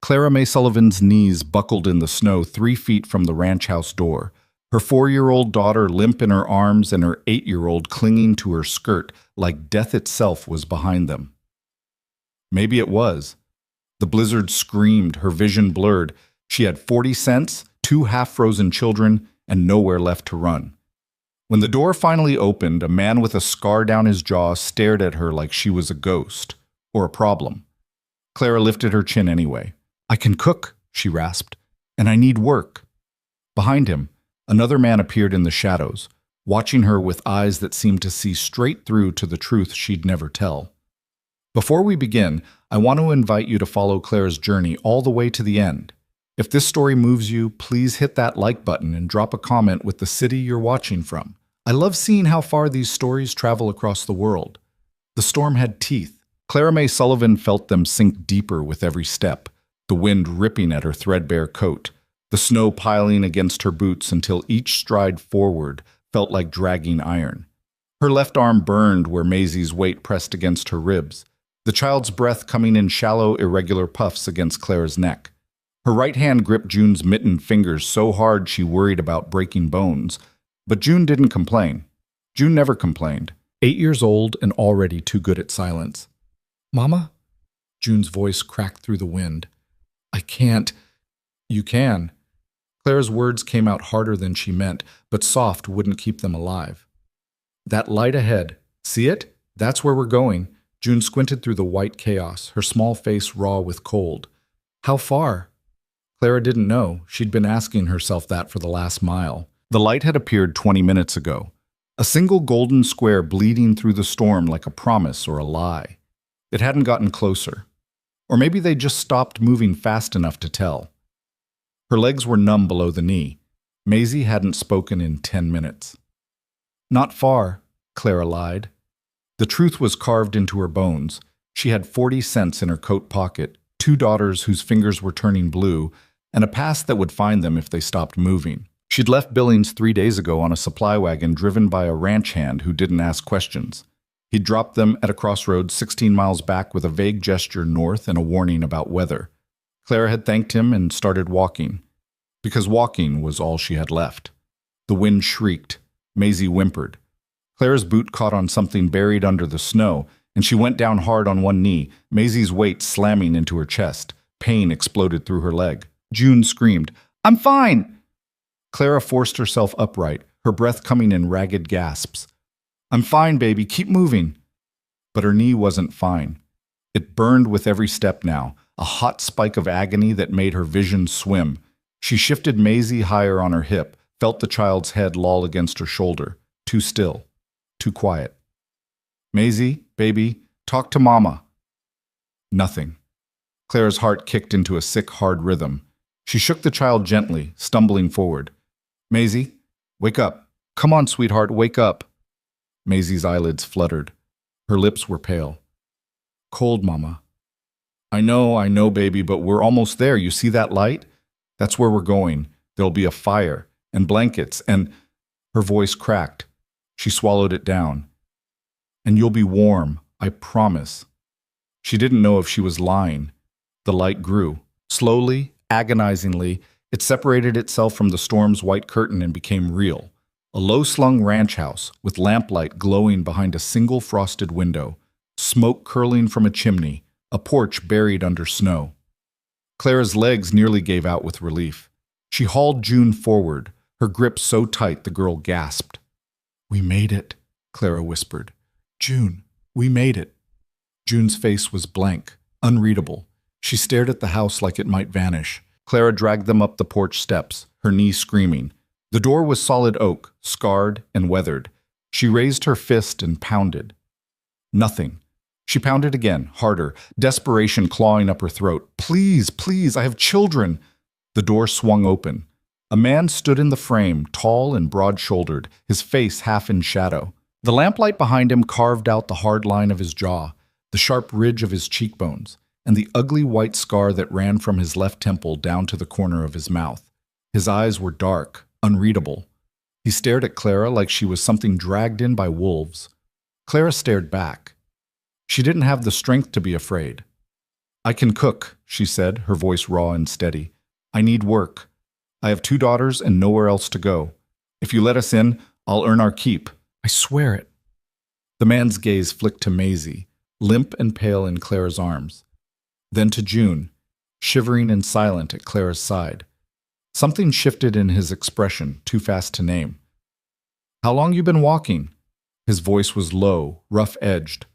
Clara May Sullivan's knees buckled in the snow 3 feet from the ranch house door, her 4-year-old daughter limp in her arms and her 8-year-old clinging to her skirt like death itself was behind them. Maybe it was. The blizzard screamed, her vision blurred. She had 40 cents, 2 half-frozen children, and nowhere left to run. When the door finally opened, a man with a scar down his jaw stared at her like she was a ghost, or a problem. Clara lifted her chin anyway. "I can cook," she rasped, "and I need work." Behind him, another man appeared in the shadows, watching her with eyes that seemed to see straight through to the truth she'd never tell. Before we begin, I want to invite you to follow Clara's journey all the way to the end. If this story moves you, please hit that like button and drop a comment with the city you're watching from. I love seeing how far these stories travel across the world. The storm had teeth. Clara May Sullivan felt them sink deeper with every step, the wind ripping at her threadbare coat, the snow piling against her boots until each stride forward felt like dragging iron. Her left arm burned where Maisie's weight pressed against her ribs, the child's breath coming in shallow, irregular puffs against Clara's neck. Her right hand gripped June's mittened fingers so hard she worried about breaking bones. But June didn't complain. June never complained. 8 years old and already too good at silence. "Mama?" June's voice cracked through the wind. "I can't." "You can." Clara's words came out harder than she meant, but soft wouldn't keep them alive. "That light ahead. See it? That's where we're going." June squinted through the white chaos, her small face raw with cold. "How far?" Clara didn't know. She'd been asking herself that for the last mile. The light had appeared 20 minutes ago. A single golden square bleeding through the storm like a promise or a lie. It hadn't gotten closer. Or maybe they just stopped moving fast enough to tell. Her legs were numb below the knee. Maisie hadn't spoken in 10 minutes. "Not far," Clara lied. The truth was carved into her bones. She had 40 cents in her coat pocket, 2 daughters whose fingers were turning blue, and a past that would find them if they stopped moving. She'd left Billings 3 days ago on a supply wagon driven by a ranch hand who didn't ask questions. He'd dropped them at a crossroads 16 miles back with a vague gesture north and a warning about weather. Clara had thanked him and started walking, because walking was all she had left. The wind shrieked. Maisie whimpered. Clara's boot caught on something buried under the snow, and she went down hard on one knee, Maisie's weight slamming into her chest. Pain exploded through her leg. June screamed, "I'm fine!" Clara forced herself upright, her breath coming in ragged gasps. "I'm fine, baby, keep moving." But her knee wasn't fine. It burned with every step now, a hot spike of agony that made her vision swim. She shifted Maisie higher on her hip, felt the child's head loll against her shoulder. Too still. Too quiet. "Maisie, baby, talk to Mama." Nothing. Clara's heart kicked into a sick, hard rhythm. She shook the child gently, stumbling forward. "Maisie, wake up. Come on, sweetheart, wake up." Maisie's eyelids fluttered. Her lips were pale. "Cold, Mama." I know, baby, but we're almost there. You see that light? That's where we're going. There'll be a fire, and blankets, and—" Her voice cracked. She swallowed it down. "And you'll be warm, I promise." She didn't know if she was lying. The light grew. Slowly, agonizingly, it separated itself from the storm's white curtain and became real. A low-slung ranch house, with lamplight glowing behind a single frosted window, smoke curling from a chimney, a porch buried under snow. Clara's legs nearly gave out with relief. She hauled June forward, her grip so tight the girl gasped. "We made it," Clara whispered. "June, we made it." June's face was blank, unreadable. She stared at the house like it might vanish. Clara dragged them up the porch steps, her knee screaming. The door was solid oak, scarred and weathered. She raised her fist and pounded. Nothing. She pounded again, harder, desperation clawing up her throat. "Please, please, I have children." The door swung open. A man stood in the frame, tall and broad-shouldered, his face half in shadow. The lamplight behind him carved out the hard line of his jaw, the sharp ridge of his cheekbones, and the ugly white scar that ran from his left temple down to the corner of his mouth. His eyes were dark, unreadable. He stared at Clara like she was something dragged in by wolves. Clara stared back. She didn't have the strength to be afraid. I can cook, she said, her voice raw and steady. I need work. I have 2 daughters and nowhere else to go. If you let us in, I'll earn our keep. I swear it. The man's gaze flicked to Maisie, limp and pale in Clara's arms. Then to June, shivering and silent at Clara's side. Something shifted in his expression, too fast to name. How long you been walking? His voice was low, rough-edged.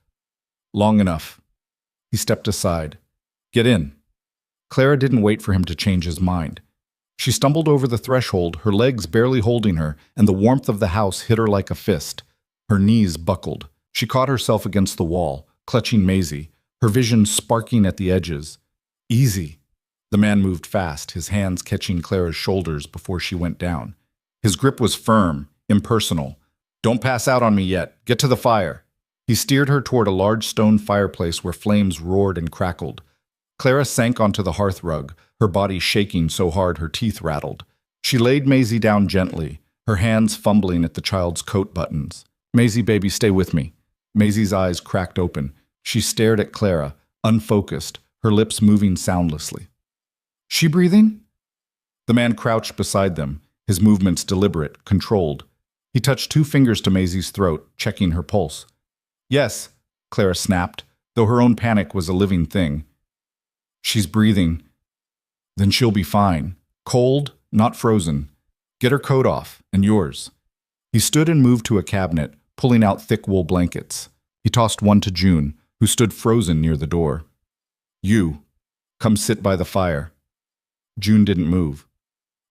Long enough. He stepped aside. Get in. Clara didn't wait for him to change his mind. She stumbled over the threshold, her legs barely holding her, and the warmth of the house hit her like a fist. Her knees buckled. She caught herself against the wall, clutching Maisie, her vision sparking at the edges. Easy. The man moved fast, his hands catching Clara's shoulders before she went down. His grip was firm, impersonal. Don't pass out on me yet. Get to the fire. He steered her toward a large stone fireplace where flames roared and crackled. Clara sank onto the hearth rug, her body shaking so hard her teeth rattled. She laid Maisie down gently, her hands fumbling at the child's coat buttons. Maisie, baby, stay with me. Maisie's eyes cracked open. She stared at Clara, unfocused, her lips moving soundlessly. She breathing? The man crouched beside them, his movements deliberate, controlled. He touched 2 fingers to Maisie's throat, checking her pulse. Yes, Clara snapped, though her own panic was a living thing. She's breathing. Then she'll be fine. Cold, not frozen. Get her coat off, and yours. He stood and moved to a cabinet, pulling out thick wool blankets. He tossed one to June, who stood frozen near the door. You, come sit by the fire. June didn't move.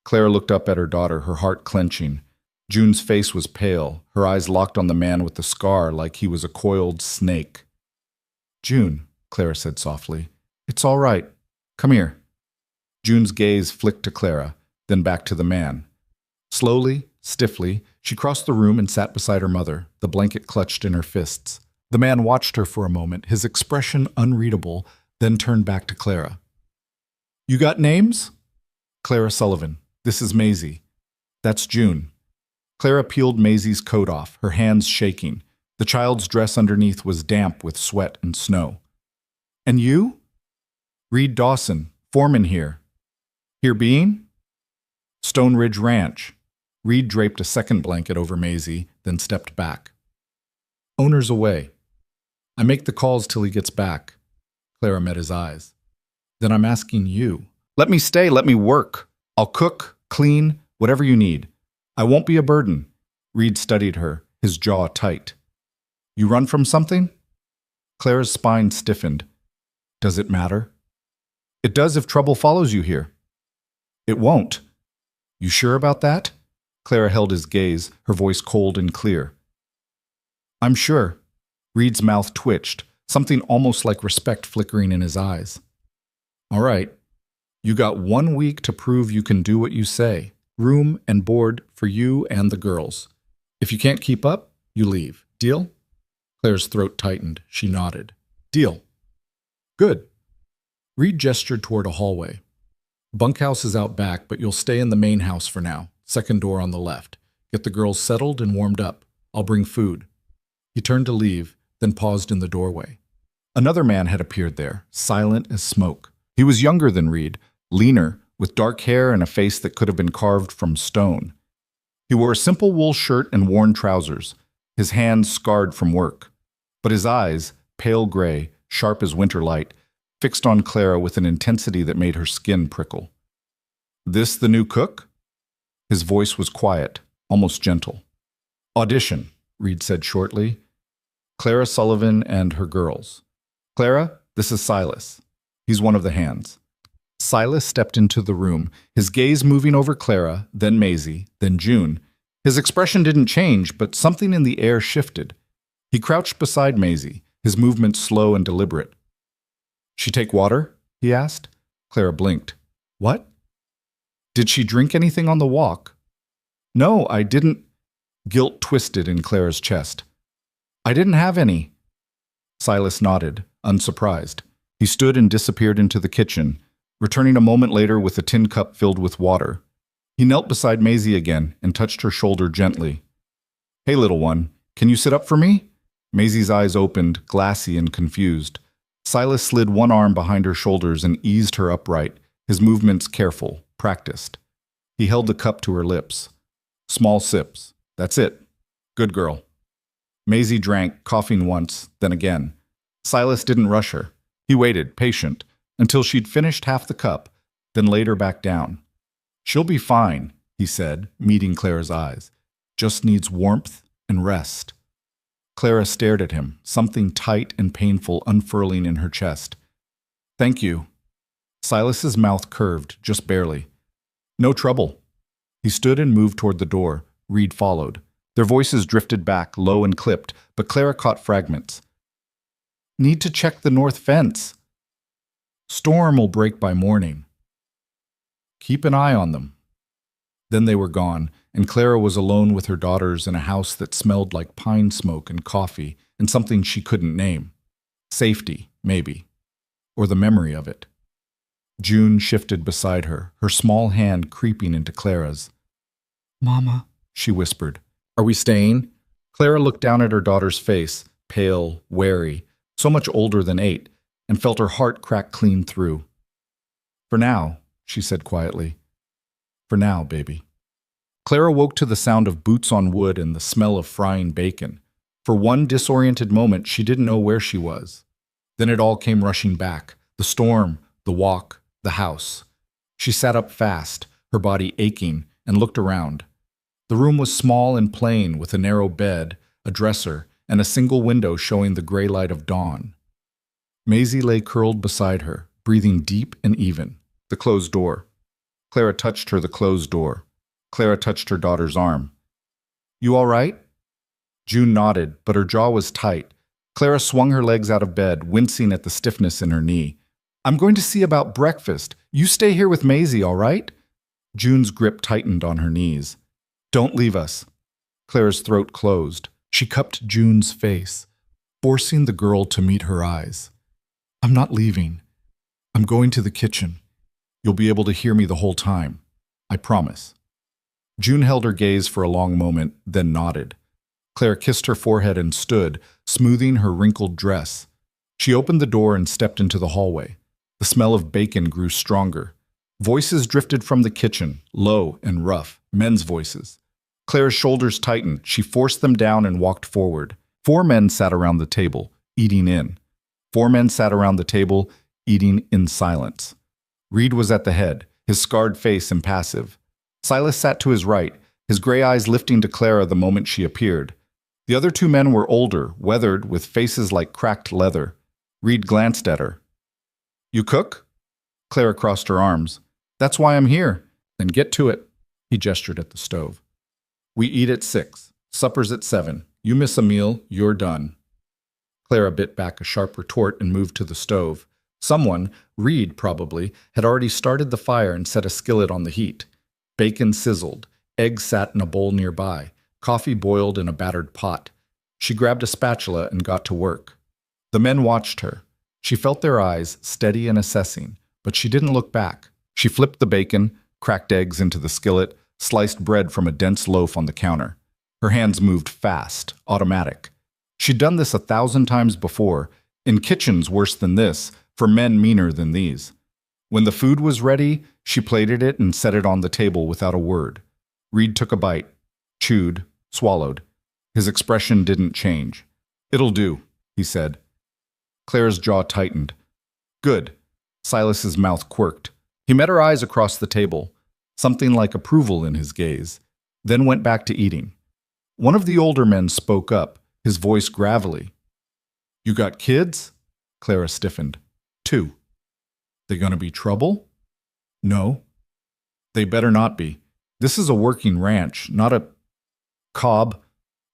Clara looked up at her daughter, her heart clenching. June's face was pale, her eyes locked on the man with the scar like he was a coiled snake. June, Clara said softly, it's all right. Come here. June's gaze flicked to Clara, then back to the man. Slowly, stiffly, she crossed the room and sat beside her mother, the blanket clutched in her fists. The man watched her for a moment, his expression unreadable, then turned back to Clara. You got names? Clara Sullivan. This is Maisie. That's June. Clara peeled Maisie's coat off, her hands shaking. The child's dress underneath was damp with sweat and snow. And you? Reed Dawson, foreman here. Here being? Stone Ridge Ranch. Reed draped a second blanket over Maisie, then stepped back. Owner's away. I make the calls till he gets back. Clara met his eyes. Then I'm asking you. Let me stay, let me work. I'll cook, clean, whatever you need. I won't be a burden. Reed studied her, his jaw tight. You run from something? Clara's spine stiffened. Does it matter? It does if trouble follows you here. It won't. You sure about that? Clara held his gaze, her voice cold and clear. I'm sure. Reed's mouth twitched, something almost like respect flickering in his eyes. All right. You got 1 week to prove you can do what you say. Room and board for you and the girls. If you can't keep up, you leave. Deal? Claire's throat tightened. She nodded. Deal. Good. Reed gestured toward a hallway. Bunkhouse is out back, but you'll stay in the main house for now. Second door on the left. Get the girls settled and warmed up. I'll bring food. He turned to leave, then paused in the doorway. Another man had appeared there, silent as smoke. He was younger than Reed, leaner, with dark hair and a face that could have been carved from stone. He wore a simple wool shirt and worn trousers, his hands scarred from work. But his eyes, pale gray, sharp as winter light, fixed on Clara with an intensity that made her skin prickle. This the new cook? His voice was quiet, almost gentle. Audition, Reed said shortly. Clara Sullivan and her girls. Clara, this is Silas. He's one of the hands. Silas stepped into the room, his gaze moving over Clara, then Maisie, then June. His expression didn't change, but something in the air shifted. He crouched beside Maisie, his movements slow and deliberate. She take water? He asked. Clara blinked. What? Did she drink anything on the walk? No, I didn't. Guilt twisted in Clara's chest. I didn't have any. Silas nodded, unsurprised. He stood and disappeared into the kitchen, returning a moment later with a tin cup filled with water. He knelt beside Maisie again and touched her shoulder gently. Hey, little one, can you sit up for me? Maisie's eyes opened, glassy and confused. Silas slid one arm behind her shoulders and eased her upright, his movements careful, practiced. He held the cup to her lips. Small sips. That's it. Good girl. Maisie drank, coughing once, then again. Silas didn't rush her. He waited, patient, until she'd finished half the cup, then laid her back down. She'll be fine, he said, meeting Clara's eyes. Just needs warmth and rest. Clara stared at him, something tight and painful unfurling in her chest. Thank you. Silas's mouth curved, just barely. No trouble. He stood and moved toward the door. Reed followed. Their voices drifted back, low and clipped, but Clara caught fragments. Need to check the north fence. Storm will break by morning. Keep an eye on them. Then they were gone, and Clara was alone with her daughters in a house that smelled like pine smoke and coffee and something she couldn't name. Safety, maybe. Or the memory of it. June shifted beside her, her small hand creeping into Clara's. Mama, she whispered. Are we staying? Clara looked down at her daughter's face, pale, wary, so much older than 8, and felt her heart crack clean through. For now, she said quietly. For now, baby. Clara woke to the sound of boots on wood and the smell of frying bacon. For one disoriented moment, she didn't know where she was. Then it all came rushing back. The storm, the walk, the house. She sat up fast, her body aching, and looked around. The room was small and plain, with a narrow bed, a dresser, and a single window showing the gray light of dawn. Maisie lay curled beside her, breathing deep and even. The closed door. Clara touched her the closed door. Clara touched her daughter's arm. You all right? June nodded, but her jaw was tight. Clara swung her legs out of bed, wincing at the stiffness in her knee. I'm going to see about breakfast. You stay here with Maisie, all right? June's grip tightened on her knees. Don't leave us. Clara's throat closed. She cupped June's face, forcing the girl to meet her eyes. I'm not leaving. I'm going to the kitchen. You'll be able to hear me the whole time. I promise. June held her gaze for a long moment, then nodded. Clara kissed her forehead and stood, smoothing her wrinkled dress. She opened the door and stepped into the hallway. The smell of bacon grew stronger. Voices drifted from the kitchen, low and rough, men's voices. Clara's shoulders tightened. She forced them down and walked forward. 4 men sat around the table, eating in. 4 men sat around the table, eating in silence. Reed was at the head, his scarred face impassive. Silas sat to his right, his gray eyes lifting to Clara the moment she appeared. The other 2 men were older, weathered, with faces like cracked leather. Reed glanced at her. You cook? Clara crossed her arms. That's why I'm here. Then get to it. He gestured at the stove. We eat at 6. Supper's at 7. You miss a meal, you're done. Clara bit back a sharp retort and moved to the stove. Someone, Reed probably, had already started the fire and set a skillet on the heat. Bacon sizzled. Eggs sat in a bowl nearby. Coffee boiled in a battered pot. She grabbed a spatula and got to work. The men watched her. She felt their eyes, steady and assessing, but she didn't look back. She flipped the bacon, cracked eggs into the skillet, sliced bread from a dense loaf on the counter. Her hands moved fast, automatic. She'd done this 1,000 times before, in kitchens worse than this, for men meaner than these. When the food was ready, she plated it and set it on the table without a word. Reed took a bite, chewed, swallowed. His expression didn't change. It'll do, he said. Clara's jaw tightened. Good. Silas's mouth quirked. He met her eyes across the table, something like approval in his gaze, then went back to eating. One of the older men spoke up, his voice gravelly. You got kids? Clara stiffened. 2. They gonna be trouble? No. They better not be. This is a working ranch, not a... Cobb.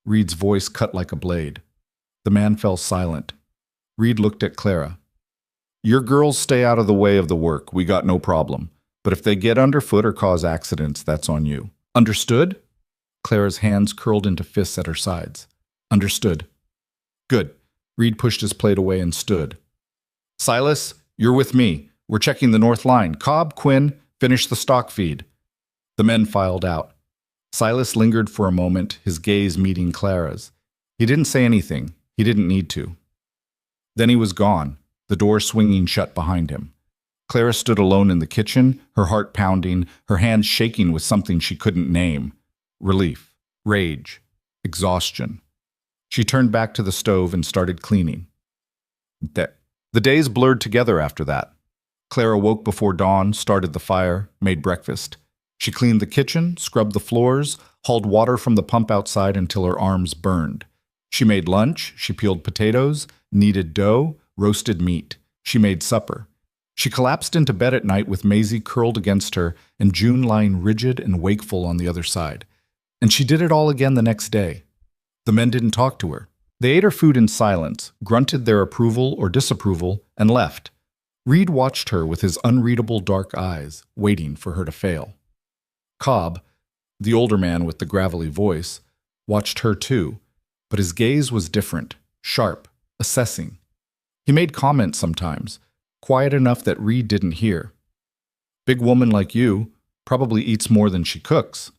Reed's voice cut like a blade. The man fell silent. Reed looked at Clara. Your girls stay out of the way of the work. We got no problem. But if they get underfoot or cause accidents, that's on you. Understood? Clara's hands curled into fists at her sides. Understood. Good. Reed pushed his plate away and stood. Silas, you're with me. We're checking the north line. Cobb, Quinn, finish the stock feed. The men filed out. Silas lingered for a moment, his gaze meeting Clara's. He didn't say anything. He didn't need to. Then he was gone. the door swinging shut behind him. Clara stood alone in the kitchen, her heart pounding, her hands shaking with something she couldn't name. Relief, rage, exhaustion. She turned back to the stove and started cleaning. The days blurred together after that. Clara woke before dawn, started the fire, made breakfast. She cleaned the kitchen, scrubbed the floors, hauled water from the pump outside until her arms burned. She made lunch, she peeled potatoes, kneaded dough, roasted meat. She made supper. She collapsed into bed at night with Maisie curled against her and June lying rigid and wakeful on the other side. And she did it all again the next day. The men didn't talk to her. They ate her food in silence, grunted their approval or disapproval, and left. Reed watched her with his unreadable dark eyes, waiting for her to fail. Cobb, the older man with the gravelly voice, watched her too, but his gaze was different, sharp, assessing. He made comments sometimes, quiet enough that Reed didn't hear. Big woman like you probably eats more than she cooks.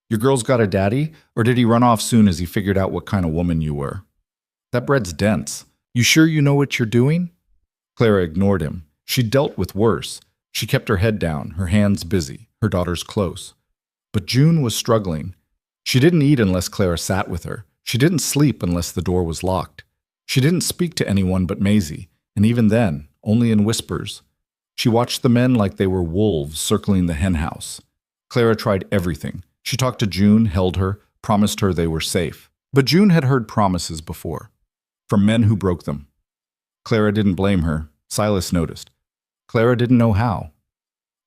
Your girl's got a daddy, or did he run off soon as he figured out what kind of woman you were? That bread's dense. You sure you know what you're doing? Clara ignored him. She dealt with worse. She kept her head down, her hands busy, her daughters close. But June was struggling. She didn't eat unless Clara sat with her. She didn't sleep unless the door was locked. She didn't speak to anyone but Maisie, and even then, only in whispers. She watched the men like they were wolves circling the henhouse. Clara tried everything. She talked to June, held her, promised her they were safe. But June had heard promises before, from men who broke them. Clara didn't blame her. Silas noticed. Clara didn't know how.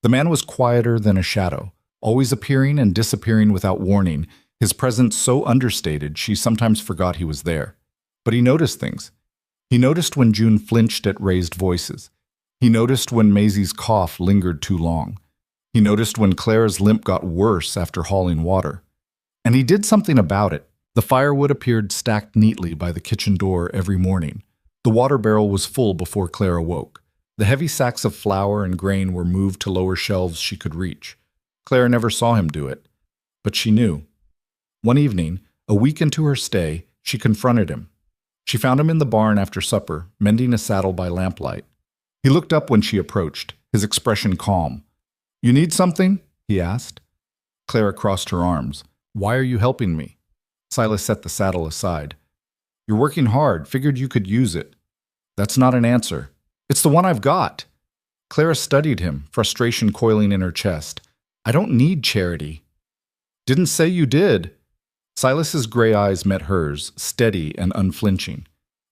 The man was quieter than a shadow, always appearing and disappearing without warning, his presence so understated she sometimes forgot he was there. But he noticed things. He noticed when June flinched at raised voices. He noticed when Maisie's cough lingered too long. He noticed when Clara's limp got worse after hauling water. And he did something about it. The firewood appeared stacked neatly by the kitchen door every morning. The water barrel was full before Clara woke. The heavy sacks of flour and grain were moved to lower shelves she could reach. Clara never saw him do it, but she knew. One evening, a week into her stay, she confronted him. She found him in the barn after supper, mending a saddle by lamplight. He looked up when she approached, his expression calm. "You need something?" he asked. Clara crossed her arms. "Why are you helping me?" Silas set the saddle aside. "You're working hard. Figured you could use it." "That's not an answer." "It's the one I've got." Clara studied him, frustration coiling in her chest. "I don't need charity." "Didn't say you did." Silas's gray eyes met hers, steady and unflinching.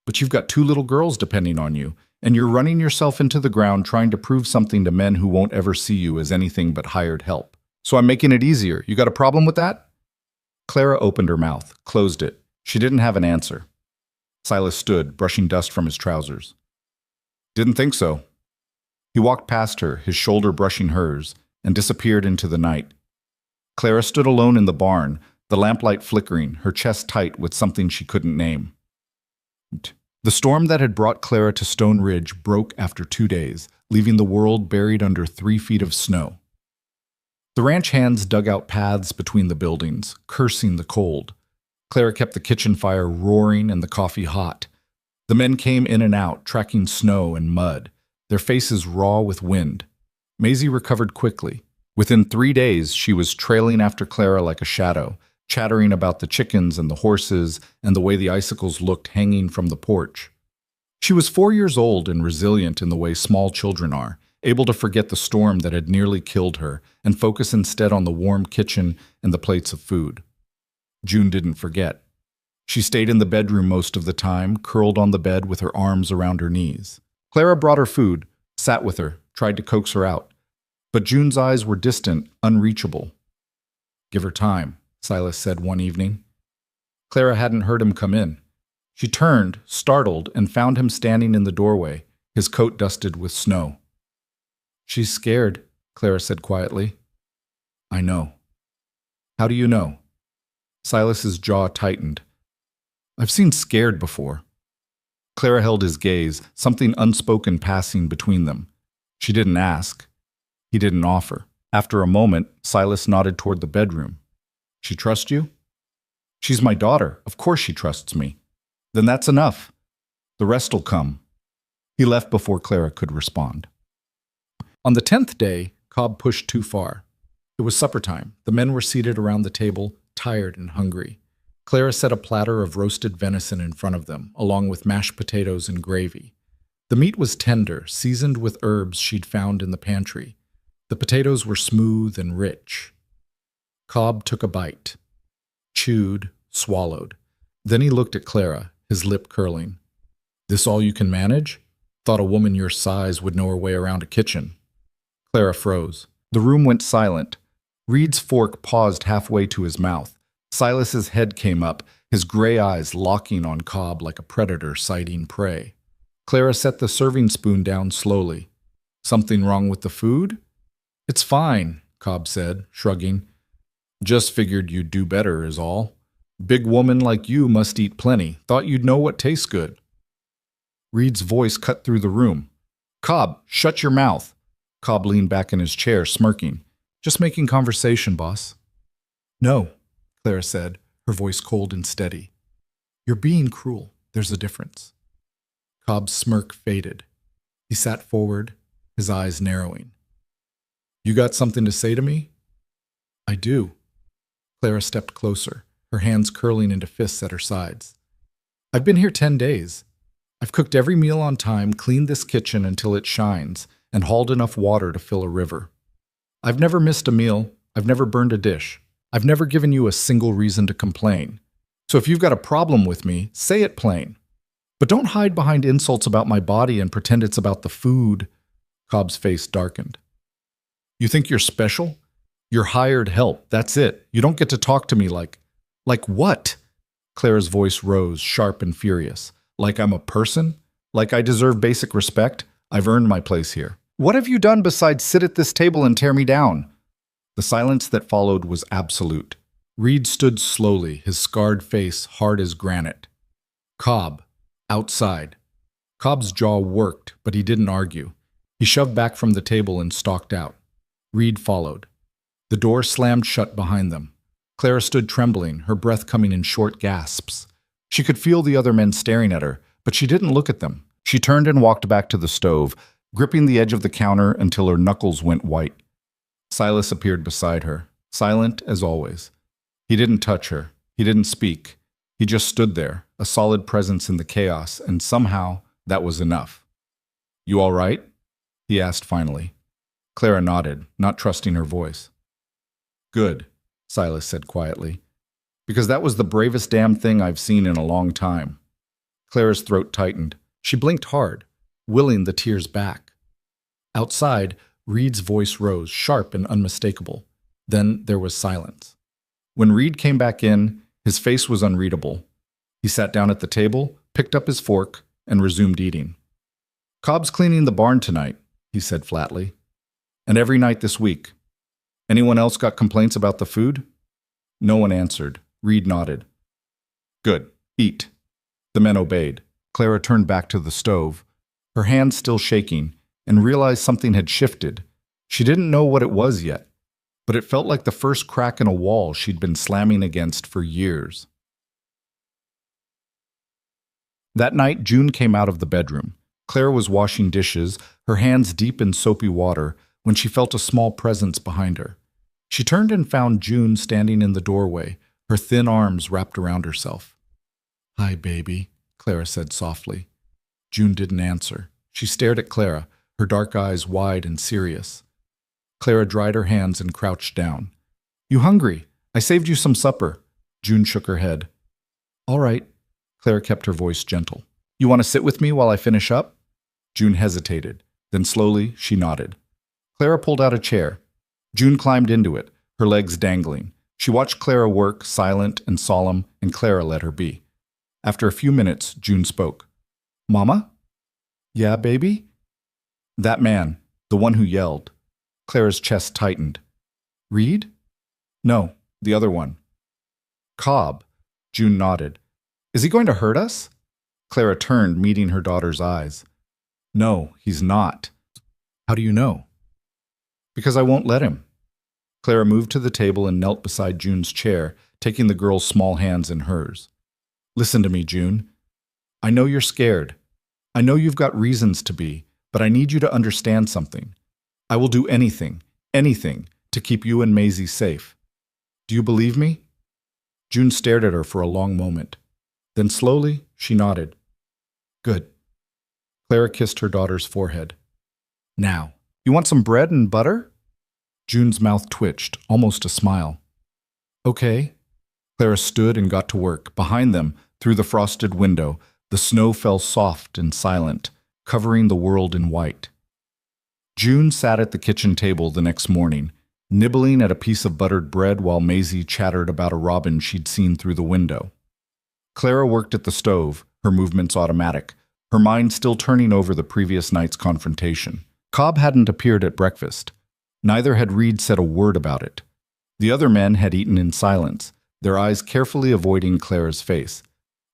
"But you've got 2 little girls depending on you, and you're running yourself into the ground trying to prove something to men who won't ever see you as anything but hired help. So I'm making it easier. You got a problem with that?" Clara opened her mouth, closed it. She didn't have an answer. Silas stood, brushing dust from his trousers. "Didn't think so." He walked past her, his shoulder brushing hers, and disappeared into the night. Clara stood alone in the barn, the lamplight flickering, her chest tight with something she couldn't name. The storm that had brought Clara to Stone Ridge broke after 2 days, leaving the world buried under 3 feet of snow. The ranch hands dug out paths between the buildings, cursing the cold. Clara kept the kitchen fire roaring and the coffee hot. The men came in and out, tracking snow and mud, their faces raw with wind. Maisie recovered quickly. Within 3 days, she was trailing after Clara like a shadow, chattering about the chickens and the horses and the way the icicles looked hanging from the porch. She was 4 years old and resilient in the way small children are, able to forget the storm that had nearly killed her and focus instead on the warm kitchen and the plates of food. June didn't forget. She stayed in the bedroom most of the time, curled on the bed with her arms around her knees. Clara brought her food, sat with her, tried to coax her out. But June's eyes were distant, unreachable. "Give her time," Silas said one evening. Clara hadn't heard him come in. She turned, startled, and found him standing in the doorway, his coat dusted with snow. "She's scared," Clara said quietly. "I know." "How do you know?" Silas's jaw tightened. "I've seen scared before." Clara held his gaze, something unspoken passing between them. She didn't ask. He didn't offer. After a moment, Silas nodded toward the bedroom. "She trust you?" "She's my daughter. Of course she trusts me." "Then that's enough. The rest'll come." He left before Clara could respond. On the 10th day, Cobb pushed too far. It was supper time. The men were seated around the table, tired and hungry. Clara set a platter of roasted venison in front of them, along with mashed potatoes and gravy. The meat was tender, seasoned with herbs she'd found in the pantry. The potatoes were smooth and rich. Cobb took a bite, chewed, swallowed. Then he looked at Clara, his lip curling. "This all you can manage? Thought a woman your size would know her way around a kitchen." Clara froze. The room went silent. Reed's fork paused halfway to his mouth. Silas's head came up, his gray eyes locking on Cobb like a predator sighting prey. Clara set the serving spoon down slowly. "Something wrong with the food?" "It's fine," Cobb said, shrugging. "Just figured you'd do better, is all. Big woman like you must eat plenty. Thought you'd know what tastes good." Reed's voice cut through the room. "Cobb, shut your mouth." Cobb leaned back in his chair, smirking. "Just making conversation, boss." "No," Clara said, her voice cold and steady. "You're being cruel. There's a difference." Cobb's smirk faded. He sat forward, his eyes narrowing. "You got something to say to me?" "I do." Clara stepped closer, her hands curling into fists at her sides. "I've been here 10 days. I've cooked every meal on time, cleaned this kitchen until it shines, and hauled enough water to fill a river. I've never missed a meal. I've never burned a dish. I've never given you a single reason to complain. So if you've got a problem with me, say it plain. But don't hide behind insults about my body and pretend it's about the food." Cobb's face darkened. "You think you're special? You're hired help, that's it. You don't get to talk to me like what?" Clara's voice rose, sharp and furious. "Like I'm a person? Like I deserve basic respect? I've earned my place here. What have you done besides sit at this table and tear me down?" The silence that followed was absolute. Reed stood slowly, his scarred face hard as granite. "Cobb, outside." Cobb's jaw worked, but he didn't argue. He shoved back from the table and stalked out. Reed followed. The door slammed shut behind them. Clara stood trembling, her breath coming in short gasps. She could feel the other men staring at her, but she didn't look at them. She turned and walked back to the stove, gripping the edge of the counter until her knuckles went white. Silas appeared beside her, silent as always. He didn't touch her. He didn't speak. He just stood there, a solid presence in the chaos, and somehow that was enough. "You all right?" he asked finally. Clara nodded, not trusting her voice. "Good," Silas said quietly, "because that was the bravest damn thing I've seen in a long time." Clara's throat tightened. She blinked hard, willing the tears back. Outside, Reed's voice rose, sharp and unmistakable. Then there was silence. When Reed came back in, his face was unreadable. He sat down at the table, picked up his fork, and resumed eating. "Cobb's cleaning the barn tonight," he said flatly. "And every night this week. Anyone else got complaints about the food?" No one answered. Reed nodded. "Good. Eat." The men obeyed. Clara turned back to the stove, her hands still shaking, and realized something had shifted. She didn't know what it was yet, but it felt like the first crack in a wall she'd been slamming against for years. That night, June came out of the bedroom. Clara was washing dishes, her hands deep in soapy water, when she felt a small presence behind her. She turned and found June standing in the doorway, her thin arms wrapped around herself. "Hi, baby," Clara said softly. June didn't answer. She stared at Clara, her dark eyes wide and serious. Clara dried her hands and crouched down. "You hungry? I saved you some supper." June shook her head. "All right." Clara kept her voice gentle. "You want to sit with me while I finish up?" June hesitated. Then slowly, she nodded. Clara pulled out a chair. June climbed into it, her legs dangling. She watched Clara work, silent and solemn, and Clara let her be. After a few minutes, June spoke. "Mama?" "Yeah, baby?" "That man, the one who yelled." Clara's chest tightened. "Reed?" "No, the other one." "Cobb." June nodded. "Is he going to hurt us?" Clara turned, meeting her daughter's eyes. "No, he's not." "How do you know?" "Because I won't let him." Clara moved to the table and knelt beside June's chair, taking the girl's small hands in hers. "Listen to me, June. I know you're scared. I know you've got reasons to be, but I need you to understand something. I will do anything, anything, to keep you and Maisie safe. Do you believe me?" June stared at her for a long moment. Then slowly, she nodded. "Good." Clara kissed her daughter's forehead. "Now, you want some bread and butter?" June's mouth twitched, almost a smile. "Okay." Clara stood and got to work. Behind them, through the frosted window, the snow fell soft and silent, covering the world in white. June sat at the kitchen table the next morning, nibbling at a piece of buttered bread while Maisie chattered about a robin she'd seen through the window. Clara worked at the stove, her movements automatic, her mind still turning over the previous night's confrontation. Cobb hadn't appeared at breakfast. Neither had Reed said a word about it. The other men had eaten in silence, their eyes carefully avoiding Clara's face.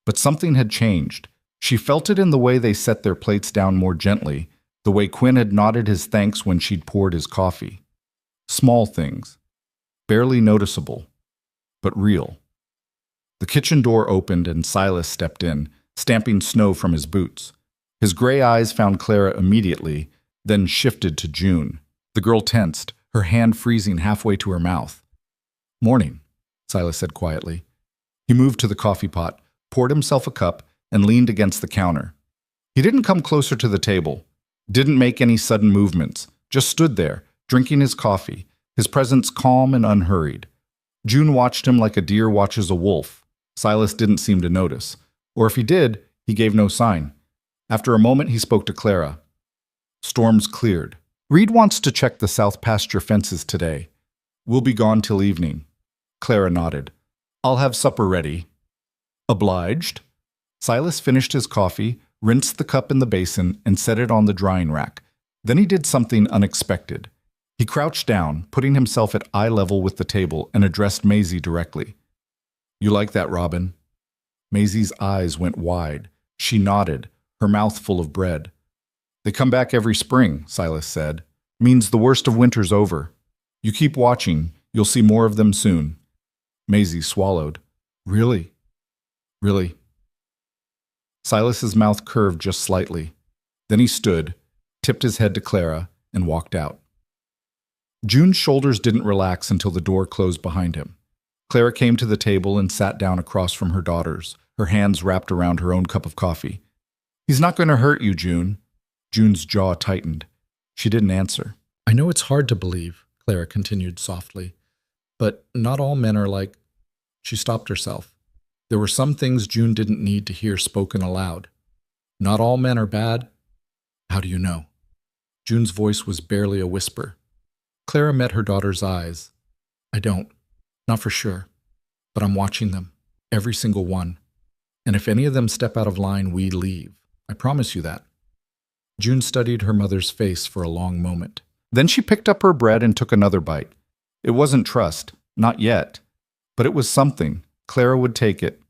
But something had changed. She felt it in the way they set their plates down more gently, the way Quinn had nodded his thanks when she'd poured his coffee. Small things, barely noticeable, but real. The kitchen door opened and Silas stepped in, stamping snow from his boots. His gray eyes found Clara immediately, then shifted to June. The girl tensed, her hand freezing halfway to her mouth. "Morning," Silas said quietly. He moved to the coffee pot, poured himself a cup, and leaned against the counter. He didn't come closer to the table, didn't make any sudden movements, just stood there, drinking his coffee, his presence calm and unhurried. June watched him like a deer watches a wolf. Silas didn't seem to notice, or if he did, he gave no sign. After a moment, he spoke to Clara. "Storm's cleared. Reed wants to check the south pasture fences today. We'll be gone till evening." Clara nodded. "I'll have supper ready." "Obliged." Silas finished his coffee, rinsed the cup in the basin, and set it on the drying rack. Then he did something unexpected. He crouched down, putting himself at eye level with the table, and addressed Maisie directly. "You like that, Robin?" Maisie's eyes went wide. She nodded, her mouth full of bread. "They come back every spring," Silas said. "Means the worst of winter's over. You keep watching, you'll see more of them soon." Maisie swallowed. "Really? Really?" Silas's mouth curved just slightly. Then he stood, tipped his head to Clara, and walked out. June's shoulders didn't relax until the door closed behind him. Clara came to the table and sat down across from her daughters, her hands wrapped around her own cup of coffee. "He's not going to hurt you, June." June's jaw tightened. She didn't answer. "I know it's hard to believe," Clara continued softly, "but not all men are like—" She stopped herself. There were some things June didn't need to hear spoken aloud. "Not all men are bad?" "How do you know?" June's voice was barely a whisper. Clara met her daughter's eyes. "I don't. Not for sure. But I'm watching them. Every single one. And if any of them step out of line, we leave. I promise you that." June studied her mother's face for a long moment. Then she picked up her bread and took another bite. It wasn't trust, not yet. But it was something. Clara would take it.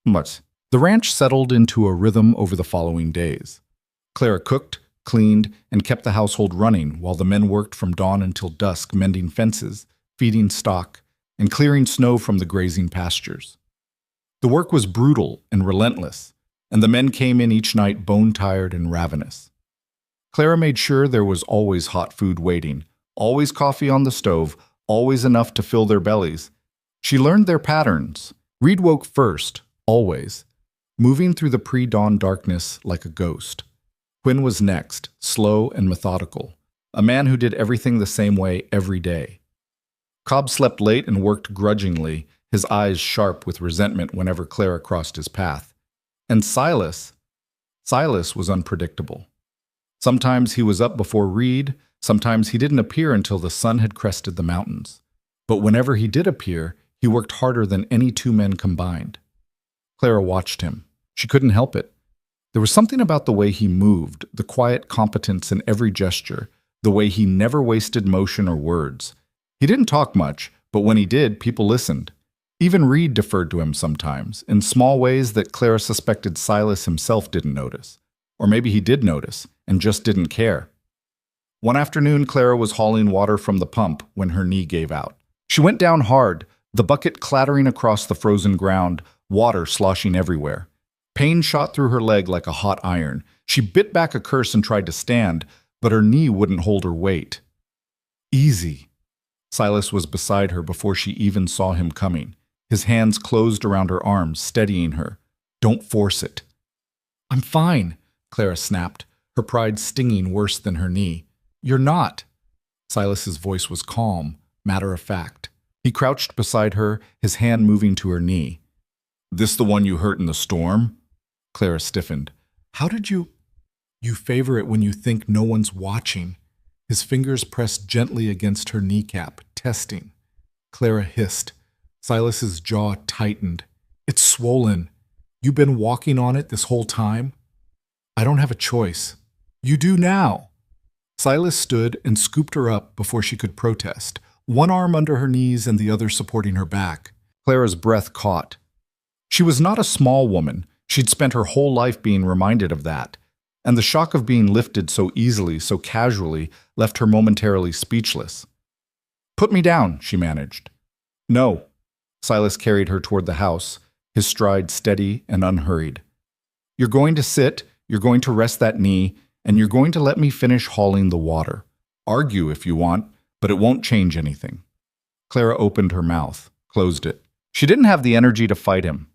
But the ranch settled into a rhythm over the following days. Clara cooked, cleaned, and kept the household running while the men worked from dawn until dusk mending fences, feeding stock, and clearing snow from the grazing pastures. The work was brutal and relentless, and the men came in each night bone-tired and ravenous. Clara made sure there was always hot food waiting, always coffee on the stove, always enough to fill their bellies. She learned their patterns. Reed woke first, always, moving through the pre-dawn darkness like a ghost. Quinn was next, slow and methodical, a man who did everything the same way every day. Cobb slept late and worked grudgingly, his eyes sharp with resentment whenever Clara crossed his path. And Silas was unpredictable. Sometimes he was up before Reed, sometimes he didn't appear until the sun had crested the mountains. But whenever he did appear, he worked harder than any two men combined. Clara watched him. She couldn't help it. There was something about the way he moved, the quiet competence in every gesture, the way he never wasted motion or words. He didn't talk much, but when he did, people listened. Even Reed deferred to him sometimes, in small ways that Clara suspected Silas himself didn't notice. Or maybe he did notice, and just didn't care. One afternoon, Clara was hauling water from the pump when her knee gave out. She went down hard, the bucket clattering across the frozen ground, water sloshing everywhere. Pain shot through her leg like a hot iron. She bit back a curse and tried to stand, but her knee wouldn't hold her weight. Easy. Silas was beside her before she even saw him coming. His hands closed around her arms, steadying her. Don't force it. I'm fine, Clara snapped, her pride stinging worse than her knee. You're not. Silas's voice was calm, matter of fact. He crouched beside her, his hand moving to her knee. This the one you hurt in the storm? Clara stiffened. How did you... You favor it when you think no one's watching. His fingers pressed gently against her kneecap, testing. Clara hissed. Silas's jaw tightened. It's swollen. You've been walking on it this whole time? I don't have a choice. You do now. Silas stood and scooped her up before she could protest, one arm under her knees and the other supporting her back. Clara's breath caught. She was not a small woman. She'd spent her whole life being reminded of that. And the shock of being lifted so easily, so casually, left her momentarily speechless. Put me down, she managed. No. Silas carried her toward the house, his stride steady and unhurried. You're going to sit, you're going to rest that knee, and you're going to let me finish hauling the water. Argue if you want, but it won't change anything. Clara opened her mouth, closed it. She didn't have the energy to fight him.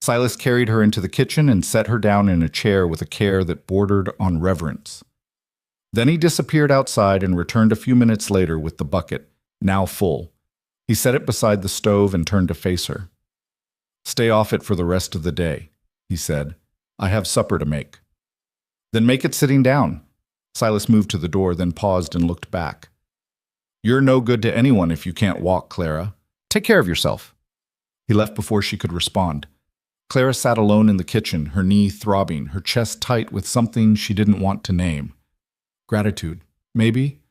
Silas carried her into the kitchen and set her down in a chair with a care that bordered on reverence. Then he disappeared outside and returned a few minutes later with the bucket, now full. He set it beside the stove and turned to face her. Stay off it for the rest of the day, he said. I have supper to make. Then make it sitting down. Silas moved to the door, then paused and looked back. You're no good to anyone if you can't walk, Clara. Take care of yourself. He left before she could respond. Clara sat alone in the kitchen, her knee throbbing, her chest tight with something she didn't want to name. Gratitude, maybe,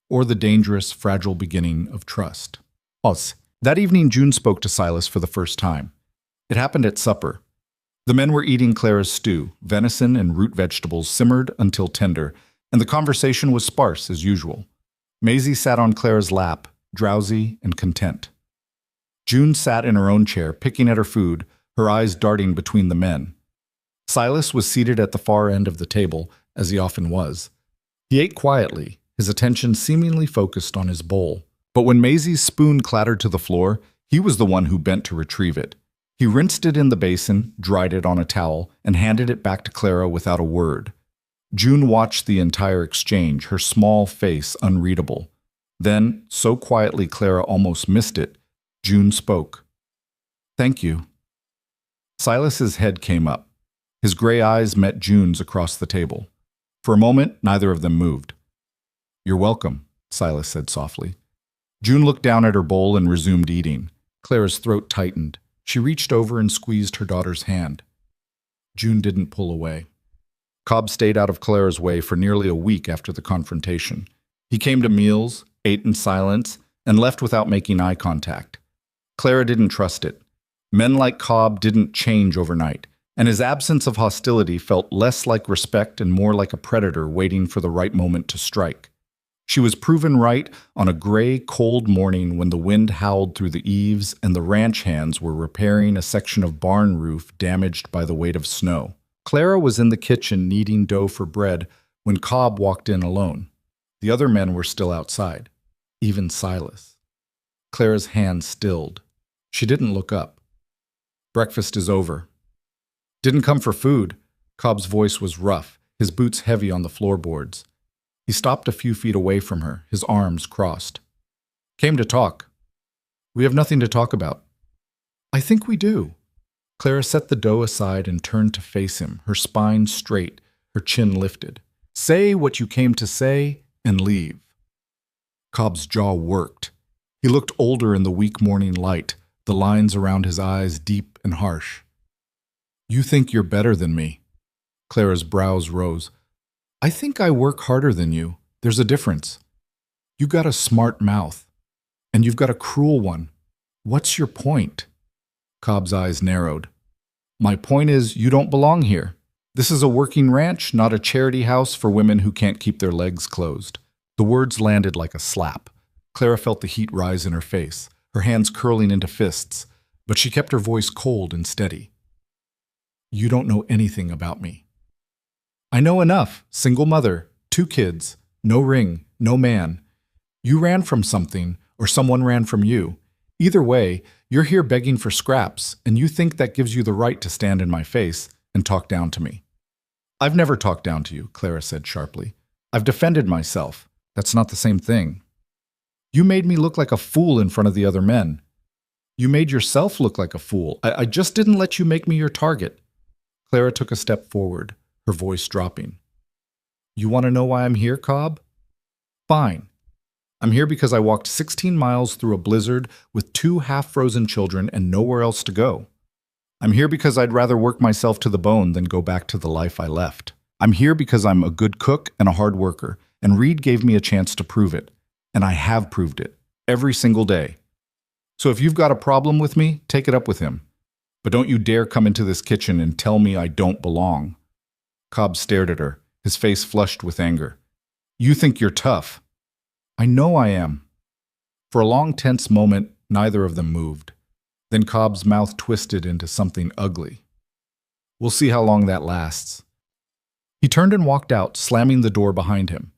or the dangerous, fragile beginning of trust. That evening, June spoke to Silas for the first time. It happened at supper. The men were eating Clara's stew, venison and root vegetables simmered until tender, and the conversation was sparse as usual. Maisie sat on Clara's lap, drowsy and content. June sat in her own chair, picking at her food, her eyes darting between the men. Silas was seated at the far end of the table, as he often was. He ate quietly, his attention seemingly focused on his bowl. But when Maisie's spoon clattered to the floor, he was the one who bent to retrieve it. He rinsed it in the basin, dried it on a towel, and handed it back to Clara without a word. June watched the entire exchange, her small face unreadable. Then, so quietly Clara almost missed it, June spoke. Thank you. Silas's head came up. His gray eyes met June's across the table. For a moment, neither of them moved. You're welcome, Silas said softly. June looked down at her bowl and resumed eating. Clara's throat tightened. She reached over and squeezed her daughter's hand. June didn't pull away. Cobb stayed out of Clara's way for nearly a week after the confrontation. He came to meals, ate in silence, and left without making eye contact. Clara didn't trust it. Men like Cobb didn't change overnight, and his absence of hostility felt less like respect and more like a predator waiting for the right moment to strike. She was proven right on a gray, cold morning when the wind howled through the eaves and the ranch hands were repairing a section of barn roof damaged by the weight of snow. Clara was in the kitchen kneading dough for bread when Cobb walked in alone. The other men were still outside, even Silas. Clara's hand stilled. She didn't look up. Breakfast is over. Didn't come for food. Cobb's voice was rough, his boots heavy on the floorboards. He stopped a few feet away from her, his arms crossed. Came to talk. We have nothing to talk about. I think we do. Clara set the dough aside and turned to face him, her spine straight, her chin lifted. Say what you came to say and leave. Cobb's jaw worked. He looked older in the weak morning light, the lines around his eyes deep and harsh. You think you're better than me. Clara's brows rose. I think I work harder than you. There's a difference. You got a smart mouth, and you've got a cruel one. What's your point? Cobb's eyes narrowed. My point is you don't belong here. This is a working ranch, not a charity house for women who can't keep their legs closed. The words landed like a slap. Clara felt the heat rise in her face, her hands curling into fists, but she kept her voice cold and steady. You don't know anything about me. I know enough. Single mother, 2 kids, no ring, no man. You ran from something, or someone ran from you. Either way, you're here begging for scraps, and you think that gives you the right to stand in my face and talk down to me. I've never talked down to you, Clara said sharply. I've defended myself. That's not the same thing. You made me look like a fool in front of the other men. You made yourself look like a fool. I just didn't let you make me your target. Clara took a step forward, her voice dropping. You want to know why I'm here, Cobb? Fine. I'm here because I walked 16 miles through a blizzard with 2 half-frozen children and nowhere else to go. I'm here because I'd rather work myself to the bone than go back to the life I left. I'm here because I'm a good cook and a hard worker, and Reed gave me a chance to prove it. And I have proved it, every single day. So if you've got a problem with me, take it up with him. But don't you dare come into this kitchen and tell me I don't belong. Cobb stared at her, his face flushed with anger. You think you're tough. I know I am. For a long, tense moment, neither of them moved. Then Cobb's mouth twisted into something ugly. We'll see how long that lasts. He turned and walked out, slamming the door behind him.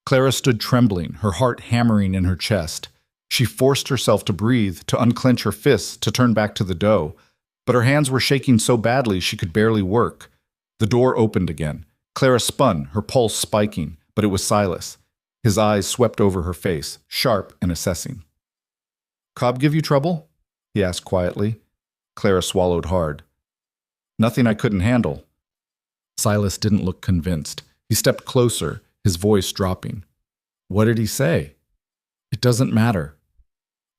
Clara stood trembling, her heart hammering in her chest. She forced herself to breathe, to unclench her fists, to turn back to the dough. But her hands were shaking so badly she could barely work. The door opened again. Clara spun, her pulse spiking, but it was Silas. His eyes swept over her face, sharp and assessing. Cobb give you trouble? He asked quietly. Clara swallowed hard. Nothing I couldn't handle. Silas didn't look convinced. He stepped closer, his voice dropping. What did he say? It doesn't matter.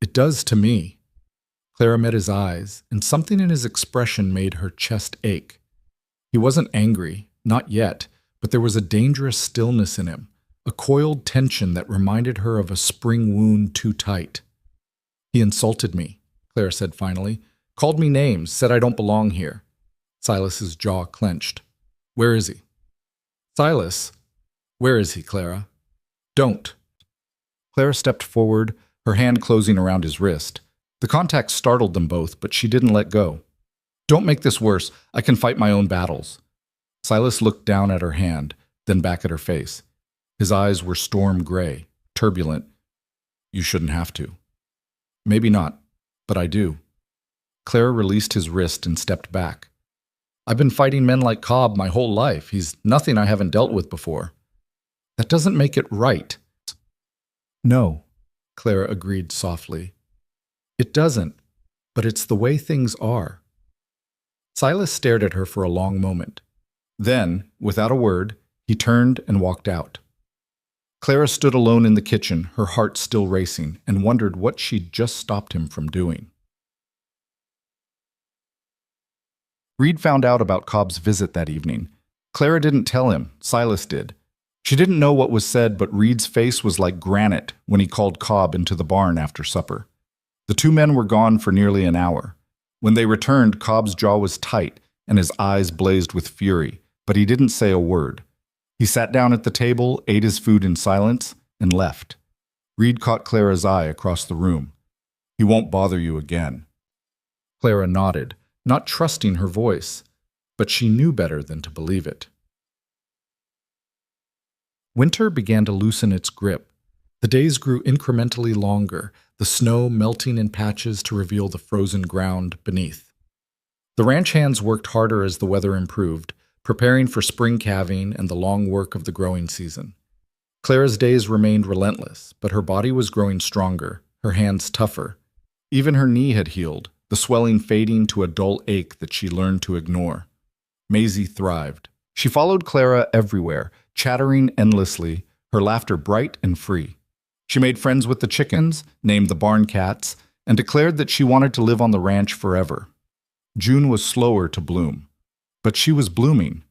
It does to me. Clara met his eyes, and something in his expression made her chest ache. He wasn't angry, not yet, but there was a dangerous stillness in him, a coiled tension that reminded her of a spring wound too tight. He insulted me, Clara said finally, called me names, said I don't belong here. Silas's jaw clenched. Where is he? Silas. Where is he, Clara? Don't. Clara stepped forward, her hand closing around his wrist. The contact startled them both, but she didn't let go. Don't make this worse. I can fight my own battles. Silas looked down at her hand, then back at her face. His eyes were storm gray, turbulent. You shouldn't have to. Maybe not, but I do. Clara released his wrist and stepped back. I've been fighting men like Cobb my whole life. He's nothing I haven't dealt with before. That doesn't make it right. No, Clara agreed softly. It doesn't, but it's the way things are. Silas stared at her for a long moment. Then, without a word, he turned and walked out. Clara stood alone in the kitchen, her heart still racing, and wondered what she'd just stopped him from doing. Reed found out about Cobb's visit that evening. Clara didn't tell him, Silas did. She didn't know what was said, but Reed's face was like granite when he called Cobb into the barn after supper. The 2 men were gone for nearly an hour. When they returned, Cobb's jaw was tight and his eyes blazed with fury, but he didn't say a word. He sat down at the table, ate his food in silence, and left. Reed caught Clara's eye across the room. He won't bother you again. Clara nodded, not trusting her voice, but she knew better than to believe it. Winter began to loosen its grip. The days grew incrementally longer, the snow melting in patches to reveal the frozen ground beneath. The ranch hands worked harder as the weather improved, preparing for spring calving and the long work of the growing season. Clara's days remained relentless, but her body was growing stronger, her hands tougher. Even her knee had healed, the swelling fading to a dull ache that she learned to ignore. Maisie thrived. She followed Clara everywhere, chattering endlessly, her laughter bright and free. She made friends with the chickens, named the barn cats, and declared that she wanted to live on the ranch forever. June was slower to bloom, but she was blooming.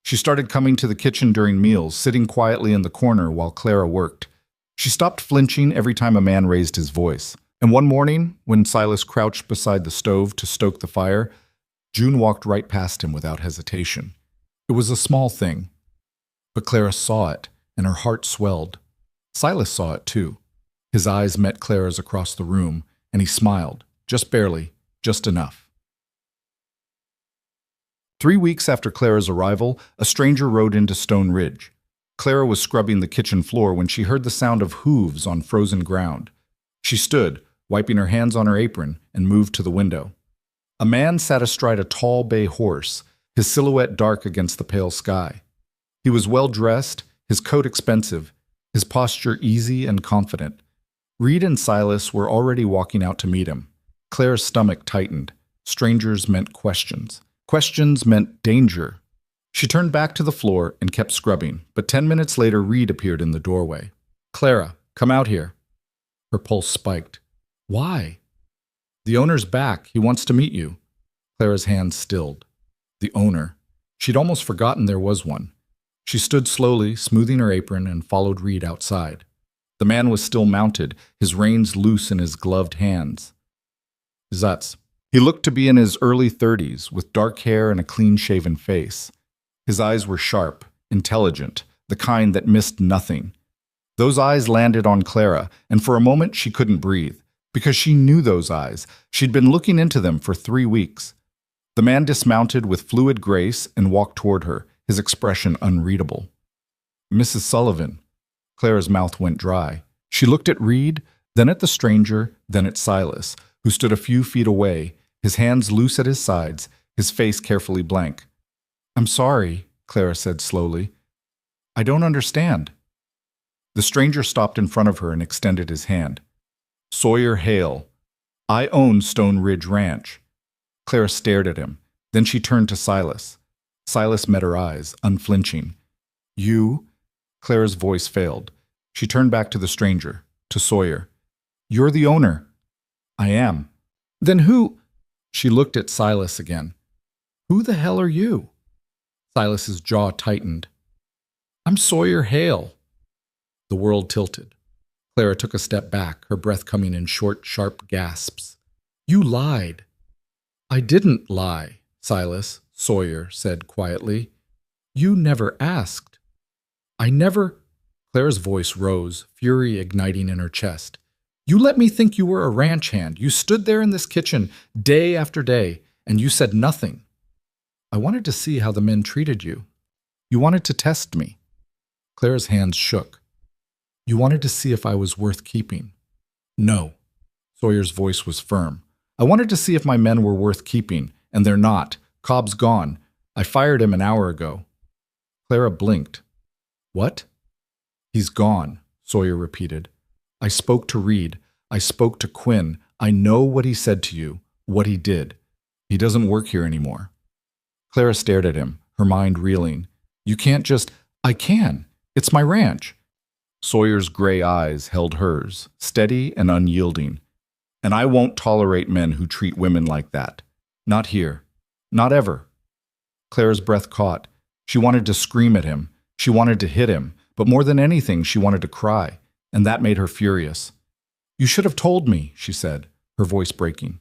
She started coming to the kitchen during meals, sitting quietly in the corner while Clara worked. She stopped flinching every time a man raised his voice. And one morning, when Silas crouched beside the stove to stoke the fire, June walked right past him without hesitation. It was a small thing, but Clara saw it, and her heart swelled. Silas saw it too. His eyes met Clara's across the room, and he smiled, just barely, just enough. 3 weeks after Clara's arrival, a stranger rode into Stone Ridge. Clara was scrubbing the kitchen floor when she heard the sound of hooves on frozen ground. She stood, wiping her hands on her apron, and moved to the window. A man sat astride a tall bay horse, his silhouette dark against the pale sky. He was well-dressed, his coat expensive, his posture easy and confident. Reed and Silas were already walking out to meet him. Clara's stomach tightened. Strangers meant questions. Questions meant danger. She turned back to the floor and kept scrubbing, but 10 minutes later Reed appeared in the doorway. "Clara, come out here." Her pulse spiked. "Why?" "The owner's back. He wants to meet you." Clara's hands stilled. The owner. She'd almost forgotten there was one. She stood slowly, smoothing her apron, and followed Reed outside. The man was still mounted, his reins loose in his gloved hands. Zutz. He looked to be in his early 30s, with dark hair and a clean-shaven face. His eyes were sharp, intelligent, the kind that missed nothing. Those eyes landed on Clara, and for a moment she couldn't breathe, because she knew those eyes. She'd been looking into them for 3 weeks. The man dismounted with fluid grace and walked toward her, his expression unreadable. "Mrs. Sullivan." Clara's mouth went dry. She looked at Reed, then at the stranger, then at Silas, who stood a few feet away, his hands loose at his sides, his face carefully blank. "I'm sorry," Clara said slowly. "I don't understand." The stranger stopped in front of her and extended his hand. "Sawyer Hale. I own Stone Ridge Ranch." Clara stared at him. Then she turned to Silas. Silas met her eyes, unflinching. "You?" Clara's voice failed. She turned back to the stranger, to Sawyer. "You're the owner." "I am." "Then who—" She looked at Silas again. "Who the hell are you?" Silas's jaw tightened. "I'm Sawyer Hale." The world tilted. Clara took a step back, her breath coming in short, sharp gasps. "You lied." "I didn't lie, Silas," Sawyer said quietly. "You never asked." "I never—" Clara's voice rose, fury igniting in her chest. "You let me think you were a ranch hand. You stood there in this kitchen day after day, and you said nothing. I wanted to see how the men treated you. You wanted to test me." Clara's hands shook. "You wanted to see if I was worth keeping." "No." Sawyer's voice was firm. "I wanted to see if my men were worth keeping, and they're not. Cobb's gone. I fired him an hour ago." Clara blinked. "What?" "He's gone," Sawyer repeated. "I spoke to Reed. I spoke to Quinn. I know what he said to you, what he did. He doesn't work here anymore." Clara stared at him, her mind reeling. "You can't just—" "I can. It's my ranch." Sawyer's gray eyes held hers, steady and unyielding. "And I won't tolerate men who treat women like that. Not here. Not ever." Clara's breath caught. She wanted to scream at him. She wanted to hit him. But more than anything, she wanted to cry. And that made her furious. "You should have told me," she said, her voice breaking.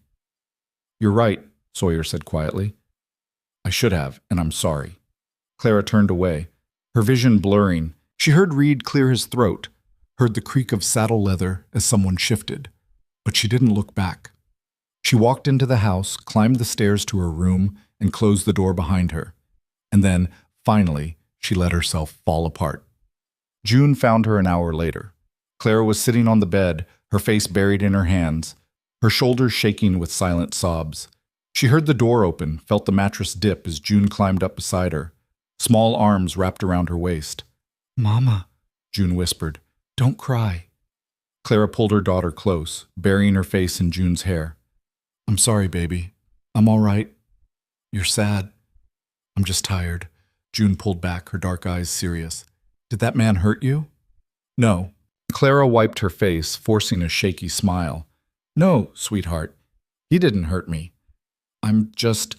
"You're right," Sawyer said quietly. "I should have, and I'm sorry." Clara turned away, her vision blurring. She heard Reed clear his throat, heard the creak of saddle leather as someone shifted. But she didn't look back. She walked into the house, climbed the stairs to her room, and closed the door behind her. And then, finally, she let herself fall apart. June found her an hour later. Clara was sitting on the bed, her face buried in her hands, her shoulders shaking with silent sobs. She heard the door open, felt the mattress dip as June climbed up beside her, small arms wrapped around her waist. "Mama," June whispered, "don't cry." Clara pulled her daughter close, burying her face in June's hair. "I'm sorry, baby. I'm all right. You're sad." "I'm just tired." June pulled back, her dark eyes serious. "Did that man hurt you?" "No." Clara wiped her face, forcing a shaky smile. "No, sweetheart. He didn't hurt me. I'm just—"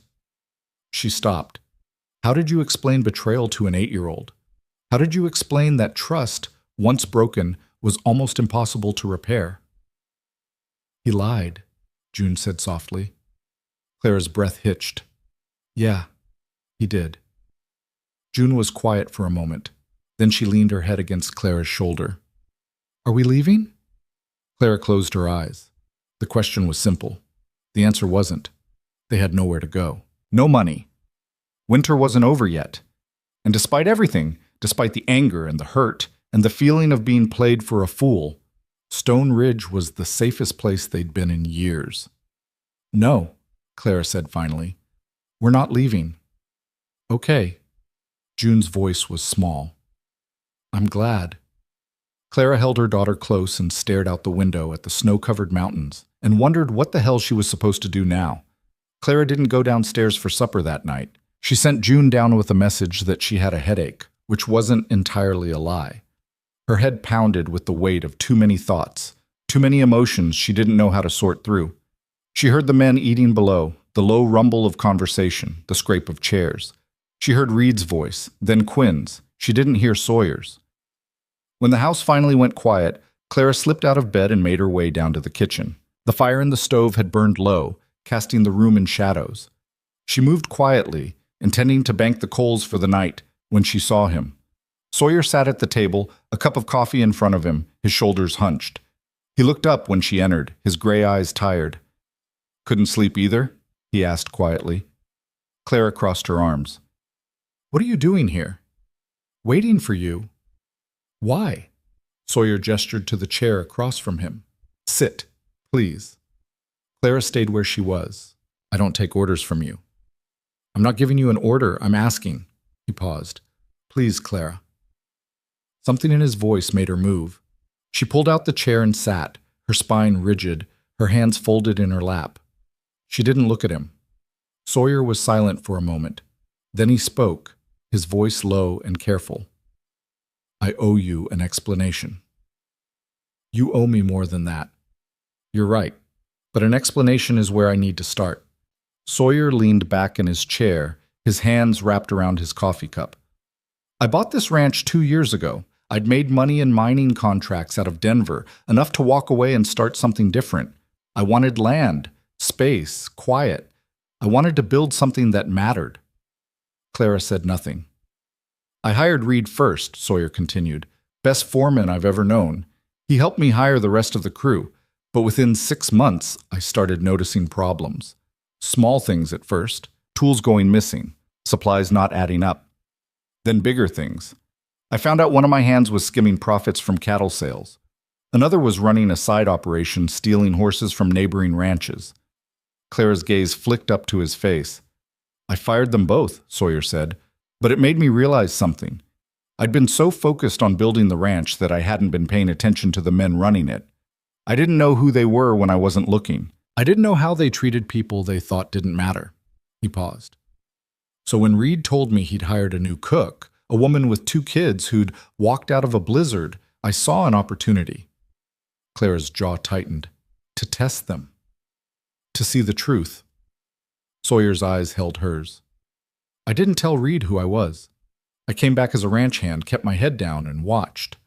She stopped. "How did you explain betrayal to an 8-year-old? How did you explain that trust, once broken, was almost impossible to repair?" "He lied," June said softly. Clara's breath hitched. "Yeah, he did." June was quiet for a moment. Then she leaned her head against Clara's shoulder. "Are we leaving?" Clara closed her eyes. The question was simple. The answer wasn't. They had nowhere to go. No money. Winter wasn't over yet. And despite everything, despite the anger and the hurt and the feeling of being played for a fool, Stone Ridge was the safest place they'd been in years. "No," Clara said finally. "We're not leaving." "Okay." June's voice was small. "I'm glad." Clara held her daughter close and stared out the window at the snow-covered mountains and wondered what the hell she was supposed to do now. Clara didn't go downstairs for supper that night. She sent June down with a message that she had a headache, which wasn't entirely a lie. Her head pounded with the weight of too many thoughts, too many emotions she didn't know how to sort through. She heard the men eating below, the low rumble of conversation, the scrape of chairs. She heard Reed's voice, then Quinn's. She didn't hear Sawyer's. When the house finally went quiet, Clara slipped out of bed and made her way down to the kitchen. The fire in the stove had burned low, casting the room in shadows. She moved quietly, intending to bank the coals for the night, when she saw him. Sawyer sat at the table, a cup of coffee in front of him, his shoulders hunched. He looked up when she entered, his gray eyes tired. "Couldn't sleep either?" he asked quietly. Clara crossed her arms. "What are you doing here?" "Waiting for you." "Why?" Sawyer gestured to the chair across from him. "Sit, please." Clara stayed where she was. "I don't take orders from you." "I'm not giving you an order, I'm asking." He paused. "Please, Clara." Something in his voice made her move. She pulled out the chair and sat, her spine rigid, her hands folded in her lap. She didn't look at him. Sawyer was silent for a moment. Then he spoke, his voice low and careful. "I owe you an explanation." "You owe me more than that." "You're right, but an explanation is where I need to start." Sawyer leaned back in his chair, his hands wrapped around his coffee cup. "I bought this ranch 2 years ago. I'd made money in mining contracts out of Denver, enough to walk away and start something different. I wanted land, space, quiet. I wanted to build something that mattered." Clara said nothing. "I hired Reed first," Sawyer continued. "Best foreman I've ever known. He helped me hire the rest of the crew, but within 6 months I started noticing problems. Small things at first, tools going missing, supplies not adding up. Then bigger things. I found out one of my hands was skimming profits from cattle sales. Another was running a side operation stealing horses from neighboring ranches." Clara's gaze flicked up to his face. "I fired them both," Sawyer said, "but it made me realize something. I'd been so focused on building the ranch that I hadn't been paying attention to the men running it. I didn't know who they were when I wasn't looking. I didn't know how they treated people they thought didn't matter." He paused. "So when Reed told me he'd hired a new cook, a woman with 2 kids who'd walked out of a blizzard, I saw an opportunity." Clara's jaw tightened. "To test them. To see the truth." Sawyer's eyes held hers. "I didn't tell Reed who I was. I came back as a ranch hand, kept my head down, and watched.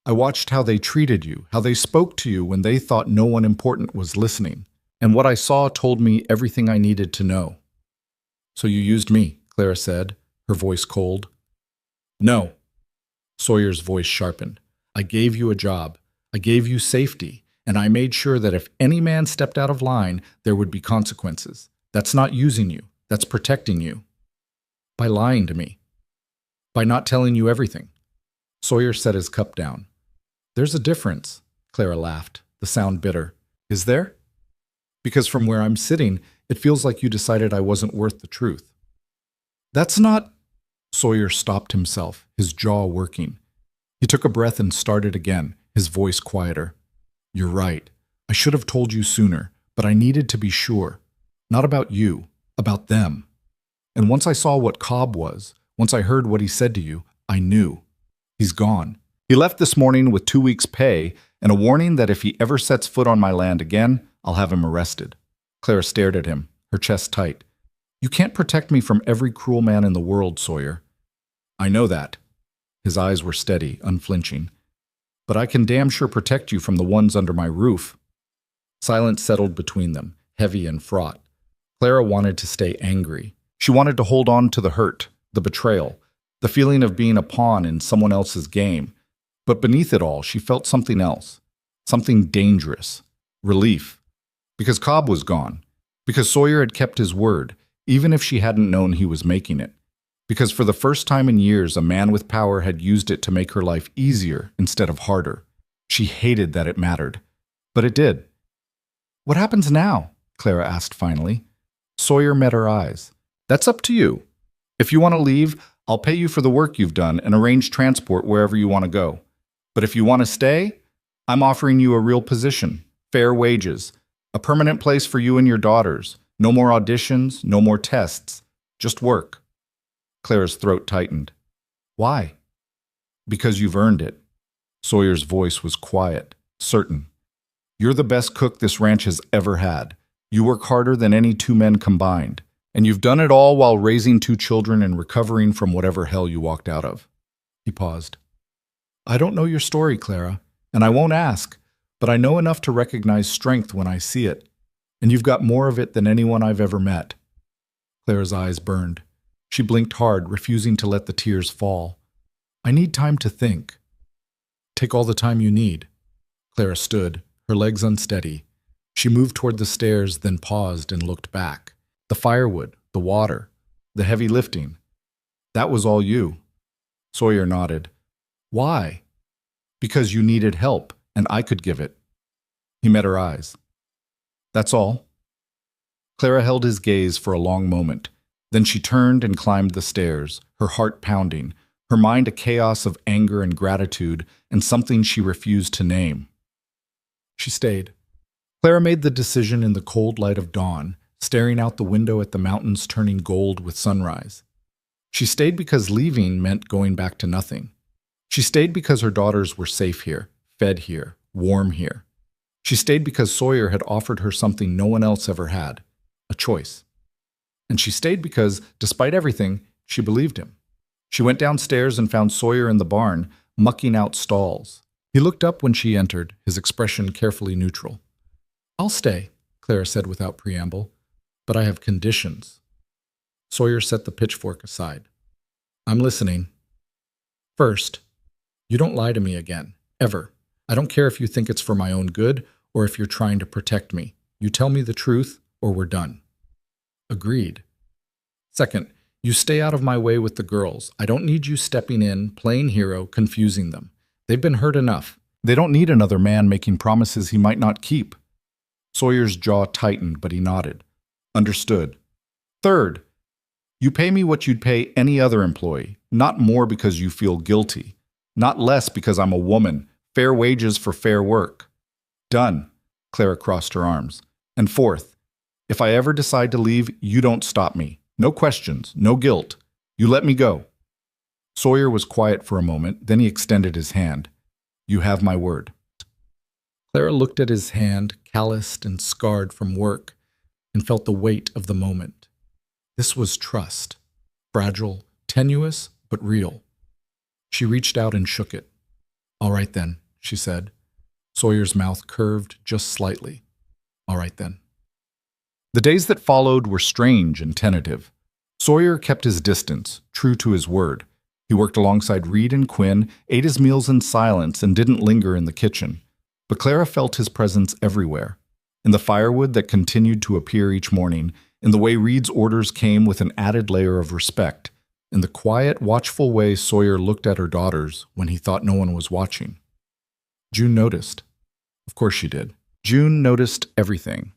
I watched how they treated you, how they spoke to you when they thought no one important was listening. And what I saw told me everything I needed to know." "So you used me," Clara said, her voice cold. "No." Sawyer's voice sharpened. "I gave you a job. I gave you safety. And I made sure that if any man stepped out of line, there would be consequences. That's not using you. That's protecting you." "By lying to me. By not telling you everything." Sawyer set his cup down. "There's a difference," Clara laughed, the sound bitter. "Is there? Because from where I'm sitting, it feels like you decided I wasn't worth the truth." "That's not—" Sawyer stopped himself, his jaw working. He took a breath and started again, his voice quieter. "You're right. I should have told you sooner, but I needed to be sure. Not about you, about them. And once I saw what Cobb was, once I heard what he said to you, I knew. He's gone. He left this morning with 2 weeks' pay and a warning that if he ever sets foot on my land again, I'll have him arrested." Clara stared at him, her chest tight. "You can't protect me from every cruel man in the world, Sawyer." "I know that." His eyes were steady, unflinching. "But I can damn sure protect you from the ones under my roof." Silence settled between them, heavy and fraught. Clara wanted to stay angry. She wanted to hold on to the hurt, the betrayal, the feeling of being a pawn in someone else's game. But beneath it all, she felt something else, something dangerous, relief. Because Cobb was gone, because Sawyer had kept his word, even if she hadn't known he was making it. Because for the first time in years, a man with power had used it to make her life easier instead of harder. She hated that it mattered. But it did. "What happens now?" Clara asked finally. Sawyer met her eyes. "That's up to you. If you want to leave, I'll pay you for the work you've done and arrange transport wherever you want to go. But if you want to stay, I'm offering you a real position, fair wages, a permanent place for you and your daughters. No more auditions, no more tests, just work." Clara's throat tightened. "Why?" "Because you've earned it." Sawyer's voice was quiet, certain. "You're the best cook this ranch has ever had. You work harder than any two men combined. And you've done it all while raising two children and recovering from whatever hell you walked out of." He paused. "I don't know your story, Clara, and I won't ask, but I know enough to recognize strength when I see it. And you've got more of it than anyone I've ever met." Clara's eyes burned. She blinked hard, refusing to let the tears fall. "I need time to think." "Take all the time you need." Clara stood, her legs unsteady. She moved toward the stairs, then paused and looked back. The firewood, the water, the heavy lifting. That was all you. Sawyer nodded. "Why?" "Because you needed help, and I could give it." He met her eyes. "That's all." Clara held his gaze for a long moment. Then she turned and climbed the stairs, her heart pounding, her mind a chaos of anger and gratitude and something she refused to name. She stayed. Clara made the decision in the cold light of dawn, staring out the window at the mountains turning gold with sunrise. She stayed because leaving meant going back to nothing. She stayed because her daughters were safe here, fed here, warm here. She stayed because Sawyer had offered her something no one else ever had, a choice. And she stayed because, despite everything, she believed him. She went downstairs and found Sawyer in the barn, mucking out stalls. He looked up when she entered, his expression carefully neutral. "I'll stay," Clara said without preamble, "but I have conditions." Sawyer set the pitchfork aside. "I'm listening." "First, you don't lie to me again, ever. I don't care if you think it's for my own good or if you're trying to protect me. You tell me the truth or we're done." "Agreed." "Second, you stay out of my way with the girls. I don't need you stepping in, playing hero, confusing them. They've been hurt enough. They don't need another man making promises he might not keep." Sawyer's jaw tightened, but he nodded. "Understood." "Third, you pay me what you'd pay any other employee, not more because you feel guilty, not less because I'm a woman, fair wages for fair work." "Done." Clara crossed her arms. "And fourth, if I ever decide to leave, you don't stop me. No questions, no guilt. You let me go." Sawyer was quiet for a moment, then he extended his hand. "You have my word." Clara looked at his hand, calloused and scarred from work, and felt the weight of the moment. This was trust. Fragile, tenuous, but real. She reached out and shook it. "All right then," she said. Sawyer's mouth curved just slightly. "All right then." The days that followed were strange and tentative. Sawyer kept his distance, true to his word. He worked alongside Reed and Quinn, ate his meals in silence, and didn't linger in the kitchen. But Clara felt his presence everywhere. In the firewood that continued to appear each morning, in the way Reed's orders came with an added layer of respect, in the quiet, watchful way Sawyer looked at her daughters when he thought no one was watching. June noticed. Of course she did. June noticed everything.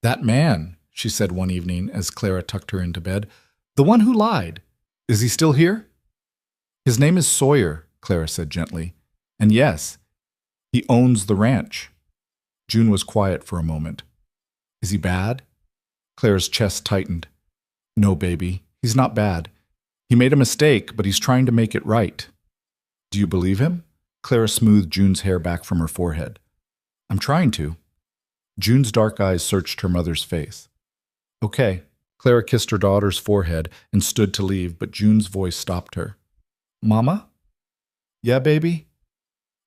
"That man," she said one evening as Clara tucked her into bed, "the one who lied. Is he still here?" "His name is Sawyer," Clara said gently. "And yes, he owns the ranch." June was quiet for a moment. "Is he bad?" Clara's chest tightened. "No, baby, he's not bad. He made a mistake, but he's trying to make it right." "Do you believe him?" Clara smoothed June's hair back from her forehead. "I'm trying to." June's dark eyes searched her mother's face. "Okay." Clara kissed her daughter's forehead and stood to leave, but June's voice stopped her. "Mama?" "Yeah, baby?"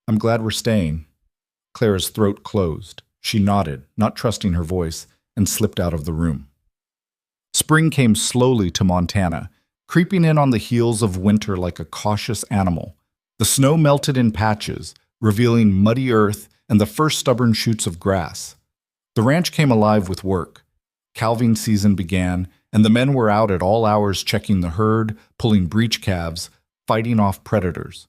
"I'm glad we're staying." Clara's throat closed. She nodded, not trusting her voice, and slipped out of the room. Spring came slowly to Montana, creeping in on the heels of winter like a cautious animal. The snow melted in patches, revealing muddy earth and the first stubborn shoots of grass. The ranch came alive with work. Calving season began, and the men were out at all hours checking the herd, pulling breech calves, fighting off predators.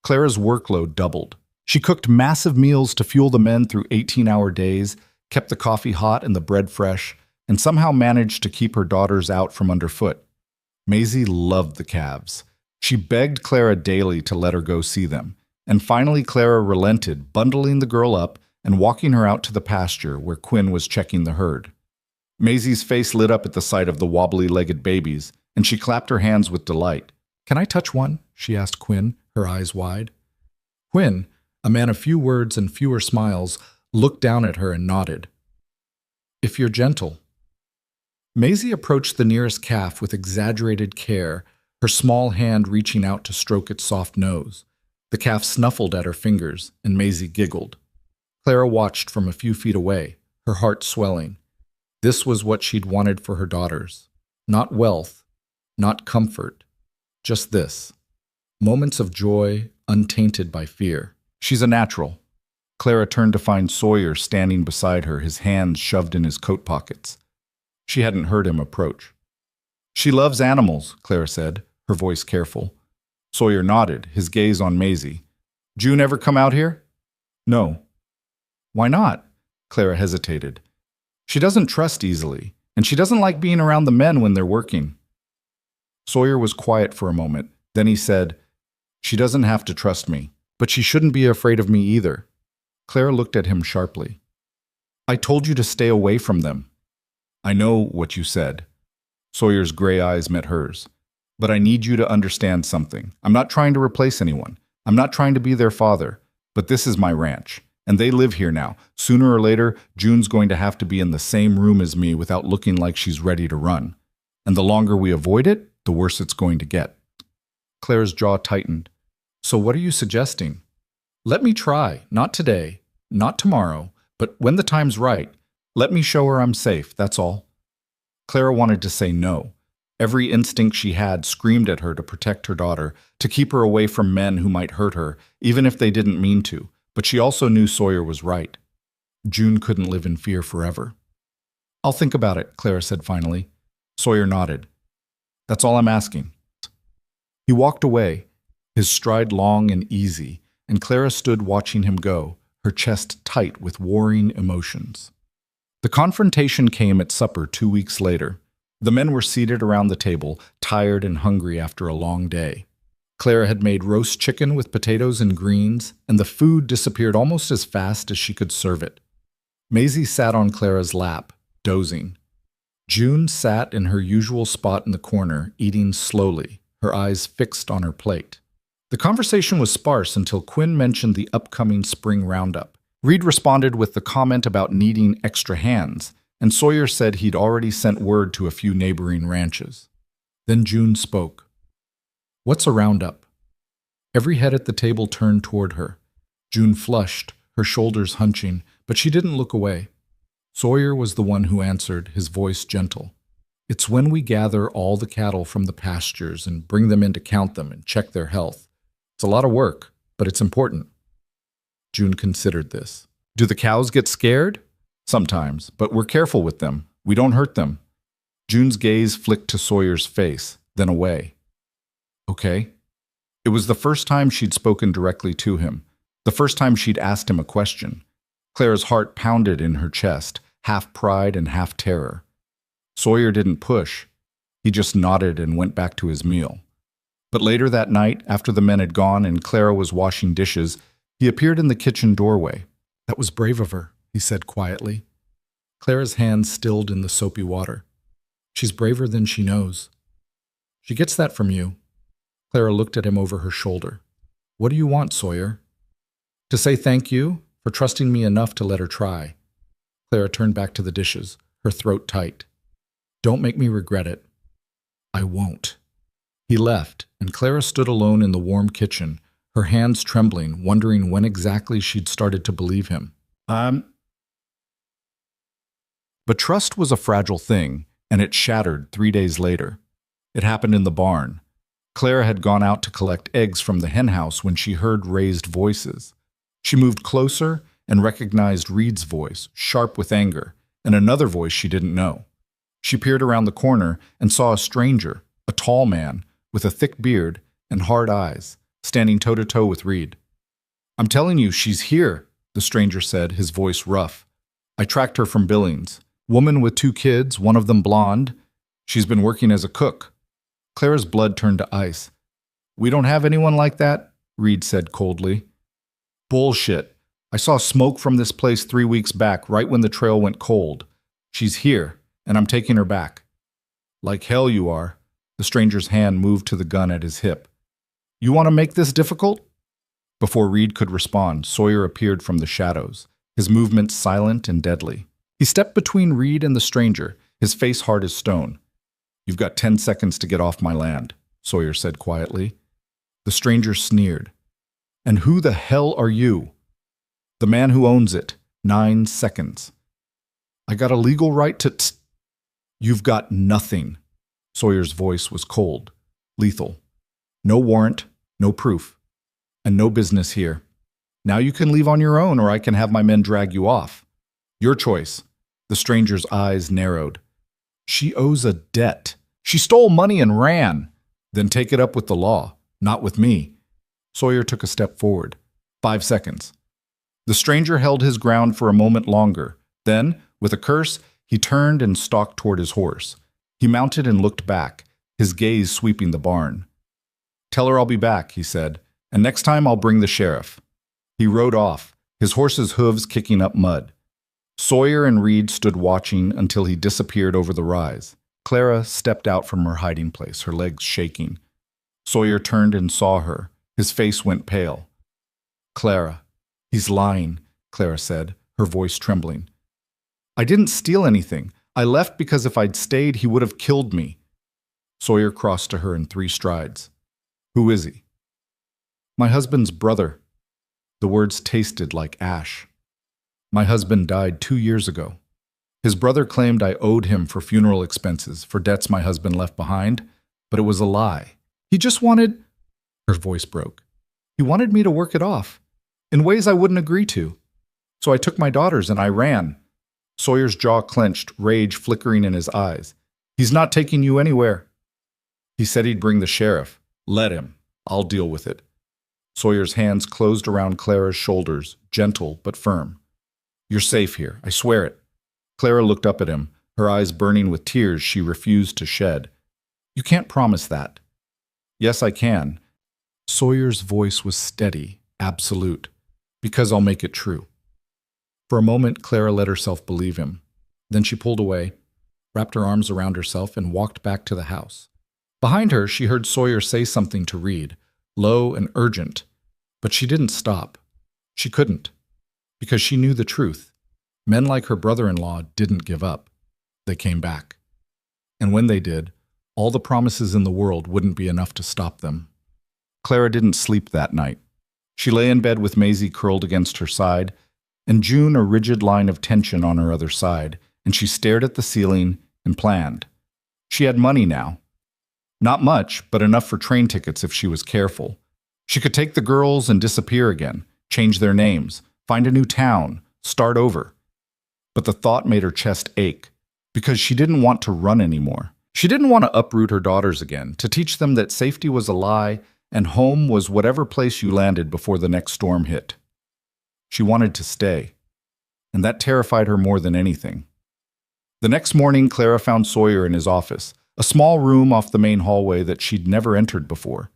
Clara's workload doubled. She cooked massive meals to fuel the men through 18-hour days, kept the coffee hot and the bread fresh, and somehow managed to keep her daughters out from underfoot. Maisie loved the calves. She begged Clara daily to let her go see them, and finally Clara relented, bundling the girl up and walking her out to the pasture where Quinn was checking the herd. Maisie's face lit up at the sight of the wobbly-legged babies, and she clapped her hands with delight. "Can I touch one?" she asked Quinn, her eyes wide. Quinn, a man of few words and fewer smiles, looked down at her and nodded. "If you're gentle." Maisie approached the nearest calf with exaggerated care, her small hand reaching out to stroke its soft nose. The calf snuffled at her fingers, and Maisie giggled. Clara watched from a few feet away, her heart swelling. This was what she'd wanted for her daughters. Not wealth, not comfort, just this. Moments of joy, untainted by fear. "She's a natural." Clara turned to find Sawyer standing beside her, his hands shoved in his coat pockets. She hadn't heard him approach. "She loves animals," Clara said, her voice careful. Sawyer nodded, his gaze on Maisie. "June ever come out here?" "No." "Why not?" Clara hesitated. "She doesn't trust easily, and she doesn't like being around the men when they're working." Sawyer was quiet for a moment. Then he said, "She doesn't have to trust me, but she shouldn't be afraid of me either." Clara looked at him sharply. "I told you to stay away from them." "I know what you said." Sawyer's gray eyes met hers. "But I need you to understand something. I'm not trying to replace anyone. I'm not trying to be their father. But this is my ranch, and they live here now. Sooner or later, June's going to have to be in the same room as me without looking like she's ready to run. And the longer we avoid it, the worse it's going to get." Clara's jaw tightened. "So what are you suggesting?" "Let me try. Not today, not tomorrow, but when the time's right. Let me show her I'm safe, that's all." Clara wanted to say no. Every instinct she had screamed at her to protect her daughter, to keep her away from men who might hurt her, even if they didn't mean to. But she also knew Sawyer was right. June couldn't live in fear forever. "I'll think about it," Clara said finally. Sawyer nodded. "That's all I'm asking." He walked away, his stride long and easy, and Clara stood watching him go, her chest tight with warring emotions. The confrontation came at supper 2 weeks later. The men were seated around the table, tired and hungry after a long day. Clara had made roast chicken with potatoes and greens, and the food disappeared almost as fast as she could serve it. Maisie sat on Clara's lap, dozing. June sat in her usual spot in the corner, eating slowly, her eyes fixed on her plate. The conversation was sparse until Quinn mentioned the upcoming spring roundup. Reed responded with the comment about needing extra hands, and Sawyer said he'd already sent word to a few neighboring ranches. Then June spoke. "What's a roundup?" Every head at the table turned toward her. June flushed, her shoulders hunching, but she didn't look away. Sawyer was the one who answered, his voice gentle. "It's when we gather all the cattle from the pastures and bring them in to count them and check their health. It's a lot of work, but it's important." June considered this. "Do the cows get scared?" "Sometimes, but we're careful with them. We don't hurt them." June's gaze flicked to Sawyer's face, then away. "Okay." It was the first time she'd spoken directly to him, the first time she'd asked him a question. Clara's heart pounded in her chest, half pride and half terror. Sawyer didn't push. He just nodded and went back to his meal. But later that night, after the men had gone and Clara was washing dishes, he appeared in the kitchen doorway. "That was brave of her," he said quietly. Clara's hands stilled in the soapy water. "She's braver than she knows." "She gets that from you." Clara looked at him over her shoulder. "What do you want, Sawyer?" "To say thank you for trusting me enough to let her try." Clara turned back to the dishes, her throat tight. "Don't make me regret it." "I won't." He left, and Clara stood alone in the warm kitchen, her hands trembling, wondering when exactly she'd started to believe him. But trust was a fragile thing, and it shattered 3 days later. It happened in the barn. Clara had gone out to collect eggs from the henhouse when she heard raised voices. She moved closer and recognized Reed's voice, sharp with anger, and another voice she didn't know. She peered around the corner and saw a stranger, a tall man, with a thick beard and hard eyes, standing toe-to-toe with Reed. "I'm telling you, she's here," the stranger said, his voice rough. "I tracked her from Billings. Woman with 2 kids, one of them blonde. She's been working as a cook." Clara's blood turned to ice. "We don't have anyone like that," Reed said coldly. "Bullshit. I saw smoke from this place 3 weeks back, right when the trail went cold. She's here, and I'm taking her back." "Like hell you are." The stranger's hand moved to the gun at his hip. "You want to make this difficult?" Before Reed could respond, Sawyer appeared from the shadows, his movements silent and deadly. He stepped between Reed and the stranger, his face hard as stone. "You've got 10 seconds to get off my land," Sawyer said quietly. The stranger sneered. "And who the hell are you?" "The man who owns it. 9 seconds." "I got a legal right to "You've got nothing." Sawyer's voice was cold, lethal. "No warrant, no proof, and no business here. Now you can leave on your own, or I can have my men drag you off. Your choice." The stranger's eyes narrowed. "She owes a debt. She stole money and ran." "Then take it up with the law, not with me." Sawyer took a step forward. 5 seconds. The stranger held his ground for a moment longer. Then, with a curse, he turned and stalked toward his horse. He mounted and looked back, his gaze sweeping the barn. "Tell her I'll be back," he said, "and next time I'll bring the sheriff." He rode off, his horse's hooves kicking up mud. Sawyer and Reed stood watching until he disappeared over the rise. Clara stepped out from her hiding place, her legs shaking. Sawyer turned and saw her. His face went pale. "Clara." "He's lying," Clara said, her voice trembling. "I didn't steal anything. I left because if I'd stayed, he would have killed me." Sawyer crossed to her in 3 strides. "Who is he?" "My husband's brother." The words tasted like ash. "My husband died 2 years ago. His brother claimed I owed him for funeral expenses, for debts my husband left behind, but it was a lie. He just wanted—" Her voice broke. "He wanted me to work it off, in ways I wouldn't agree to. So I took my daughters and I ran." Sawyer's jaw clenched, rage flickering in his eyes. "He's not taking you anywhere." "He said he'd bring the sheriff. Let him. I'll deal with it." Sawyer's hands closed around Clara's shoulders, gentle but firm. "You're safe here. I swear it." Clara looked up at him, her eyes burning with tears she refused to shed. "You can't promise that." "Yes, I can." Sawyer's voice was steady, absolute. "Because I'll make it true." For a moment, Clara let herself believe him. Then she pulled away, wrapped her arms around herself, and walked back to the house. Behind her, she heard Sawyer say something to Reed, low and urgent. But she didn't stop. She couldn't. Because she knew the truth. Men like her brother-in-law didn't give up. They came back. And when they did, all the promises in the world wouldn't be enough to stop them. Clara didn't sleep that night. She lay in bed with Maisie curled against her side, and June a rigid line of tension on her other side, and she stared at the ceiling and planned. She had money now. Not much, but enough for train tickets if she was careful. She could take the girls and disappear again, change their names, find a new town, start over. But the thought made her chest ache, because she didn't want to run anymore. She didn't want to uproot her daughters again, to teach them that safety was a lie and home was whatever place you landed before the next storm hit. She wanted to stay, and that terrified her more than anything. The next morning, Clara found Sawyer in his office, a small room off the main hallway that she'd never entered before.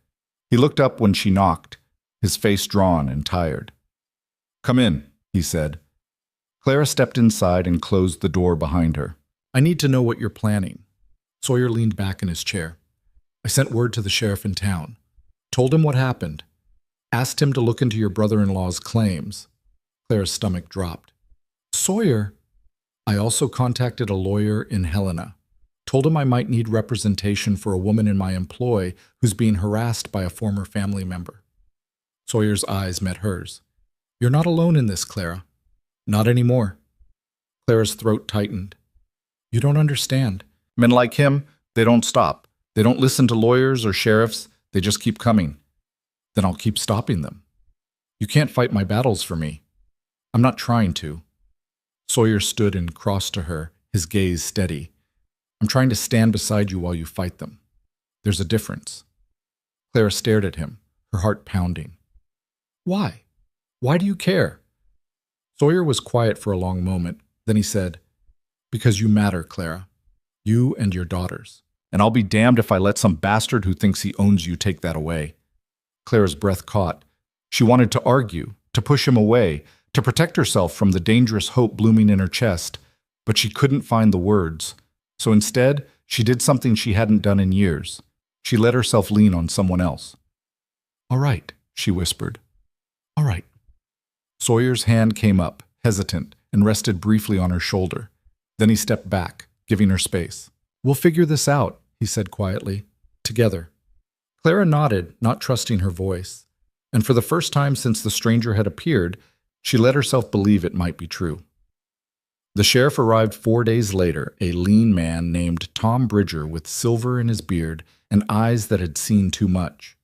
He looked up when she knocked, his face drawn and tired. "Come in," he said. Clara stepped inside and closed the door behind her. "I need to know what you're planning." Sawyer leaned back in his chair. "I sent word to the sheriff in town. Told him what happened. Asked him to look into your brother-in-law's claims." Clara's stomach dropped. "Sawyer." "I also contacted a lawyer in Helena. Told him I might need representation for a woman in my employ who's being harassed by a former family member." Sawyer's eyes met hers. "You're not alone in this, Clara. Not anymore." Clara's throat tightened. "You don't understand. Men like him, they don't stop. They don't listen to lawyers or sheriffs. They just keep coming. Then I'll keep stopping them. You can't fight my battles for me. I'm not trying to." Sawyer stood and crossed to her, his gaze steady. I'm trying to stand beside you while you fight them. There's a difference. Clara stared at him, her heart pounding. Why? Why do you care? Sawyer was quiet for a long moment. Then he said, Because you matter, Clara. You and your daughters. And I'll be damned if I let some bastard who thinks he owns you take that away. Clara's breath caught. She wanted to argue, to push him away, to protect herself from the dangerous hope blooming in her chest, but she couldn't find the words. So instead, she did something she hadn't done in years. She let herself lean on someone else. All right, she whispered. All right. Sawyer's hand came up, hesitant, and rested briefly on her shoulder. Then he stepped back, giving her space. We'll figure this out, he said quietly. Together. Clara nodded, not trusting her voice. And for the first time since the stranger had appeared, she let herself believe it might be true. The sheriff arrived 4 days later, a lean man named Tom Bridger with silver in his beard and eyes that had seen too much.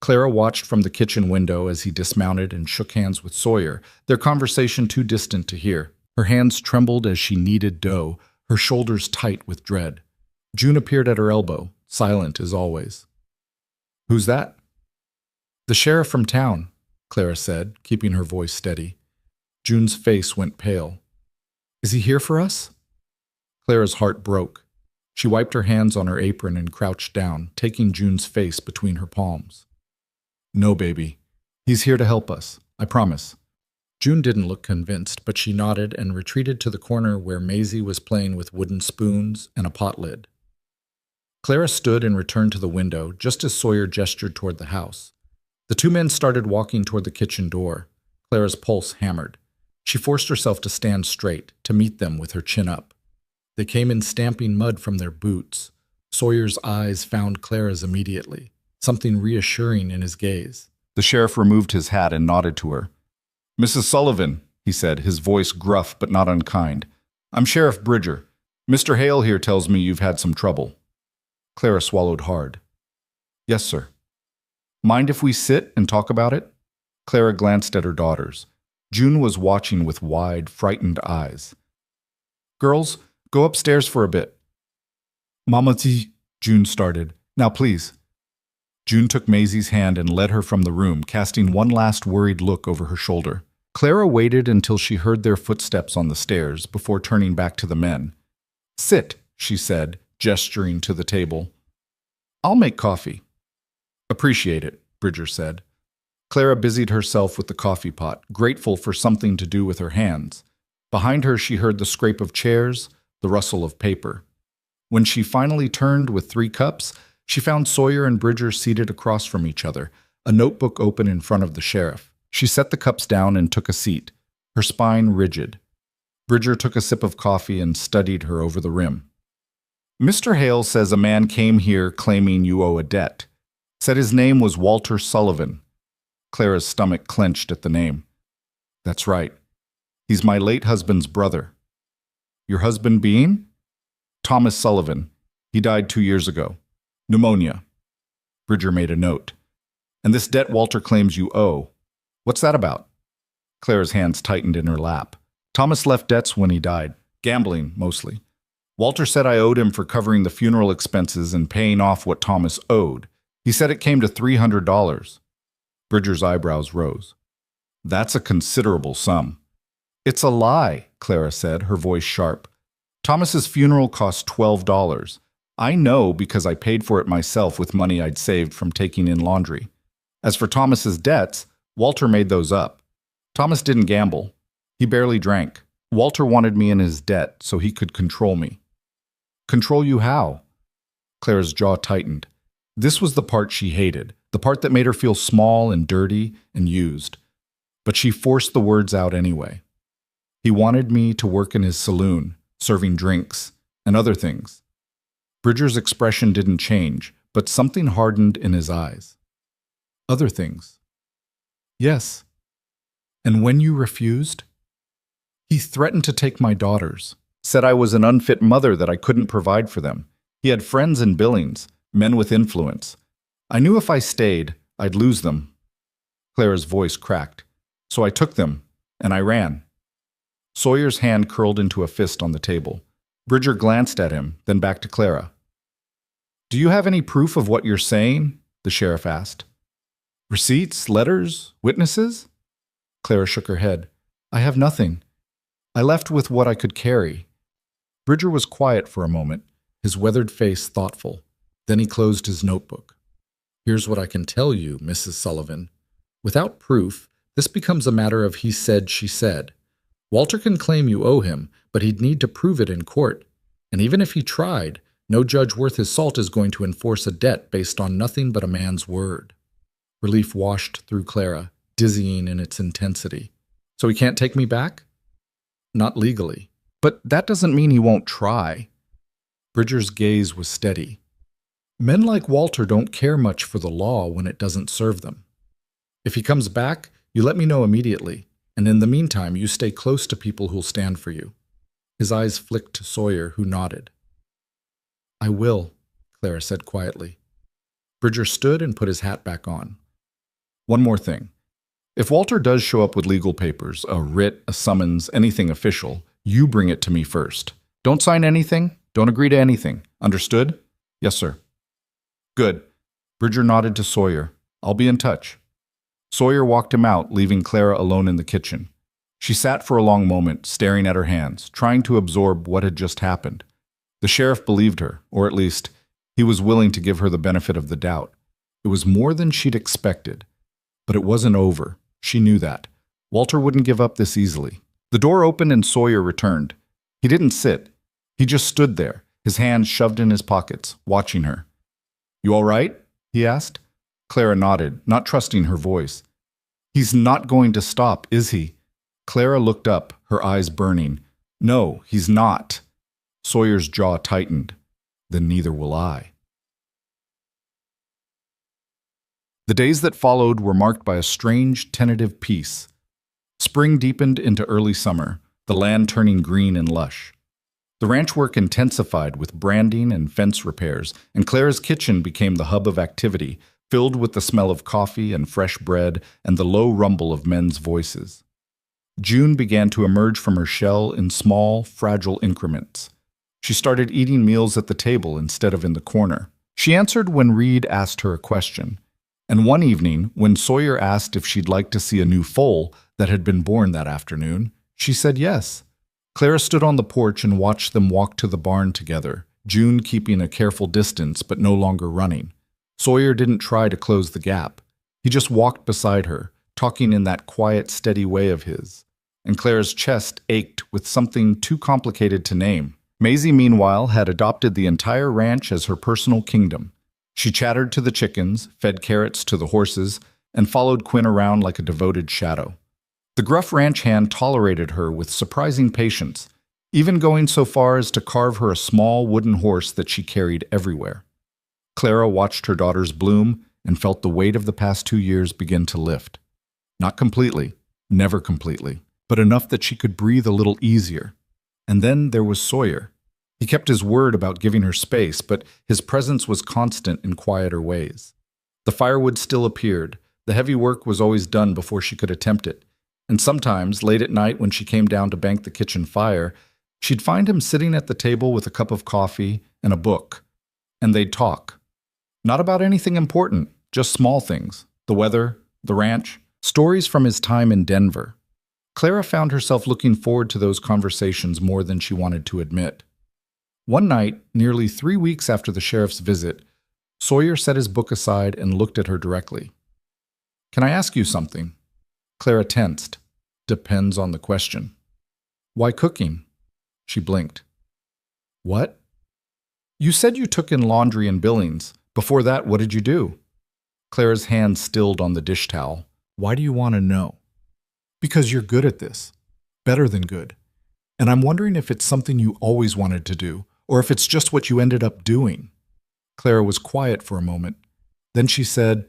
Clara watched from the kitchen window as he dismounted and shook hands with Sawyer, their conversation too distant to hear. Her hands trembled as she kneaded dough, her shoulders tight with dread. June appeared at her elbow, silent as always. Who's that? The sheriff from town, Clara said, keeping her voice steady. June's face went pale. Is he here for us? Clara's heart broke. She wiped her hands on her apron and crouched down, taking June's face between her palms. No, baby. He's here to help us. I promise. June didn't look convinced, but she nodded and retreated to the corner where Maisie was playing with wooden spoons and a pot lid. Clara stood and returned to the window just as Sawyer gestured toward the house. The two men started walking toward the kitchen door. Clara's pulse hammered. She forced herself to stand straight, to meet them with her chin up. They came in stamping mud from their boots. Sawyer's eyes found Clara's immediately, something reassuring in his gaze. The sheriff removed his hat and nodded to her. Mrs. Sullivan, he said, his voice gruff but not unkind. I'm Sheriff Bridger. Mr. Hale here tells me you've had some trouble. Clara swallowed hard. Yes, sir. Mind if we sit and talk about it? Clara glanced at her daughters. June was watching with wide, frightened eyes. Girls, go upstairs for a bit. Mama T, June started. Now please. June took Maisie's hand and led her from the room, casting one last worried look over her shoulder. Clara waited until she heard their footsteps on the stairs before turning back to the men. Sit, she said, gesturing to the table. I'll make coffee. Appreciate it, Bridger said. Clara busied herself with the coffee pot, grateful for something to do with her hands. Behind her she heard the scrape of chairs, the rustle of paper. When she finally turned with 3 cups, she found Sawyer and Bridger seated across from each other, a notebook open in front of the sheriff. She set the cups down and took a seat, her spine rigid. Bridger took a sip of coffee and studied her over the rim. Mr. Hale says a man came here claiming you owe a debt. Said his name was Walter Sullivan. Clara's stomach clenched at the name. That's right. He's my late husband's brother. Your husband being? Thomas Sullivan. He died 2 years ago. Pneumonia. Bridger made a note. And this debt Walter claims you owe. What's that about? Clara's hands tightened in her lap. Thomas left debts when he died. Gambling, mostly. Walter said I owed him for covering the funeral expenses and paying off what Thomas owed. He said it came to $300. Bridger's eyebrows rose. That's a considerable sum. It's a lie, Clara said, her voice sharp. Thomas's funeral cost $12. I know because I paid for it myself with money I'd saved from taking in laundry. As for Thomas's debts, Walter made those up. Thomas didn't gamble. He barely drank. Walter wanted me in his debt so he could control me. Control you how? Clara's jaw tightened. This was the part she hated, the part that made her feel small and dirty and used. But she forced the words out anyway. He wanted me to work in his saloon, serving drinks and other things. Bridger's expression didn't change, but something hardened in his eyes. Other things. Yes. And when you refused? He threatened to take my daughters, said I was an unfit mother that I couldn't provide for them. He had friends in Billings, men with influence. I knew if I stayed, I'd lose them. Clara's voice cracked. So I took them, and I ran. Sawyer's hand curled into a fist on the table. Bridger glanced at him, then back to Clara. Do you have any proof of what you're saying? The sheriff asked. Receipts, letters, witnesses? Clara shook her head. I have nothing. I left with what I could carry. Bridger was quiet for a moment, his weathered face thoughtful. Then he closed his notebook. Here's what I can tell you, Mrs. Sullivan. Without proof, this becomes a matter of he said, she said. Walter can claim you owe him, but he'd need to prove it in court. And even if he tried, no judge worth his salt is going to enforce a debt based on nothing but a man's word. Relief washed through Clara, dizzying in its intensity. So he can't take me back? Not legally. But that doesn't mean he won't try. Bridger's gaze was steady. Men like Walter don't care much for the law when it doesn't serve them. If he comes back, you let me know immediately, and in the meantime you stay close to people who'll stand for you. His eyes flicked to Sawyer, who nodded. I will, Clara said quietly. Bridger stood and put his hat back on. One more thing. If Walter does show up with legal papers, a writ, a summons, anything official, you bring it to me first. Don't sign anything. Don't agree to anything. Understood? Yes, sir. Good. Bridger nodded to Sawyer. I'll be in touch. Sawyer walked him out, leaving Clara alone in the kitchen. She sat for a long moment, staring at her hands, trying to absorb what had just happened. The sheriff believed her, or at least, he was willing to give her the benefit of the doubt. It was more than she'd expected. But it wasn't over. She knew that. Walter wouldn't give up this easily. The door opened and Sawyer returned. He didn't sit. He just stood there, his hands shoved in his pockets, watching her. You all right? He asked. Clara nodded, not trusting her voice. He's not going to stop, is he? Clara looked up, her eyes burning. No, he's not. Sawyer's jaw tightened. Then neither will I. The days that followed were marked by a strange, tentative peace. Spring deepened into early summer, the land turning green and lush. The ranch work intensified with branding and fence repairs, and Clara's kitchen became the hub of activity, filled with the smell of coffee and fresh bread and the low rumble of men's voices. June began to emerge from her shell in small, fragile increments. She started eating meals at the table instead of in the corner. She answered when Reed asked her a question. And one evening, when Sawyer asked if she'd like to see a new foal that had been born that afternoon, she said yes. Clara stood on the porch and watched them walk to the barn together, June keeping a careful distance but no longer running. Sawyer didn't try to close the gap. He just walked beside her, talking in that quiet, steady way of his. And Clara's chest ached with something too complicated to name. Maisie, meanwhile, had adopted the entire ranch as her personal kingdom. She chattered to the chickens, fed carrots to the horses, and followed Quinn around like a devoted shadow. The gruff ranch hand tolerated her with surprising patience, even going so far as to carve her a small wooden horse that she carried everywhere. Clara watched her daughters bloom and felt the weight of the past 2 years begin to lift. Not completely, never completely, but enough that she could breathe a little easier. And then there was Sawyer. He kept his word about giving her space, but his presence was constant in quieter ways. The firewood still appeared. The heavy work was always done before she could attempt it. And sometimes, late at night when she came down to bank the kitchen fire, she'd find him sitting at the table with a cup of coffee and a book. And they'd talk. Not about anything important, just small things. The weather, the ranch, stories from his time in Denver. Clara found herself looking forward to those conversations more than she wanted to admit. One night, nearly 3 weeks after the sheriff's visit, Sawyer set his book aside and looked at her directly. Can I ask you something? Clara tensed. Depends on the question. Why cooking? She blinked. What? You said you took in laundry and Billings. Before that, what did you do? Clara's hand stilled on the dish towel. Why do you want to know? Because you're good at this. Better than good. And I'm wondering if it's something you always wanted to do, or if it's just what you ended up doing. Clara was quiet for a moment. Then she said,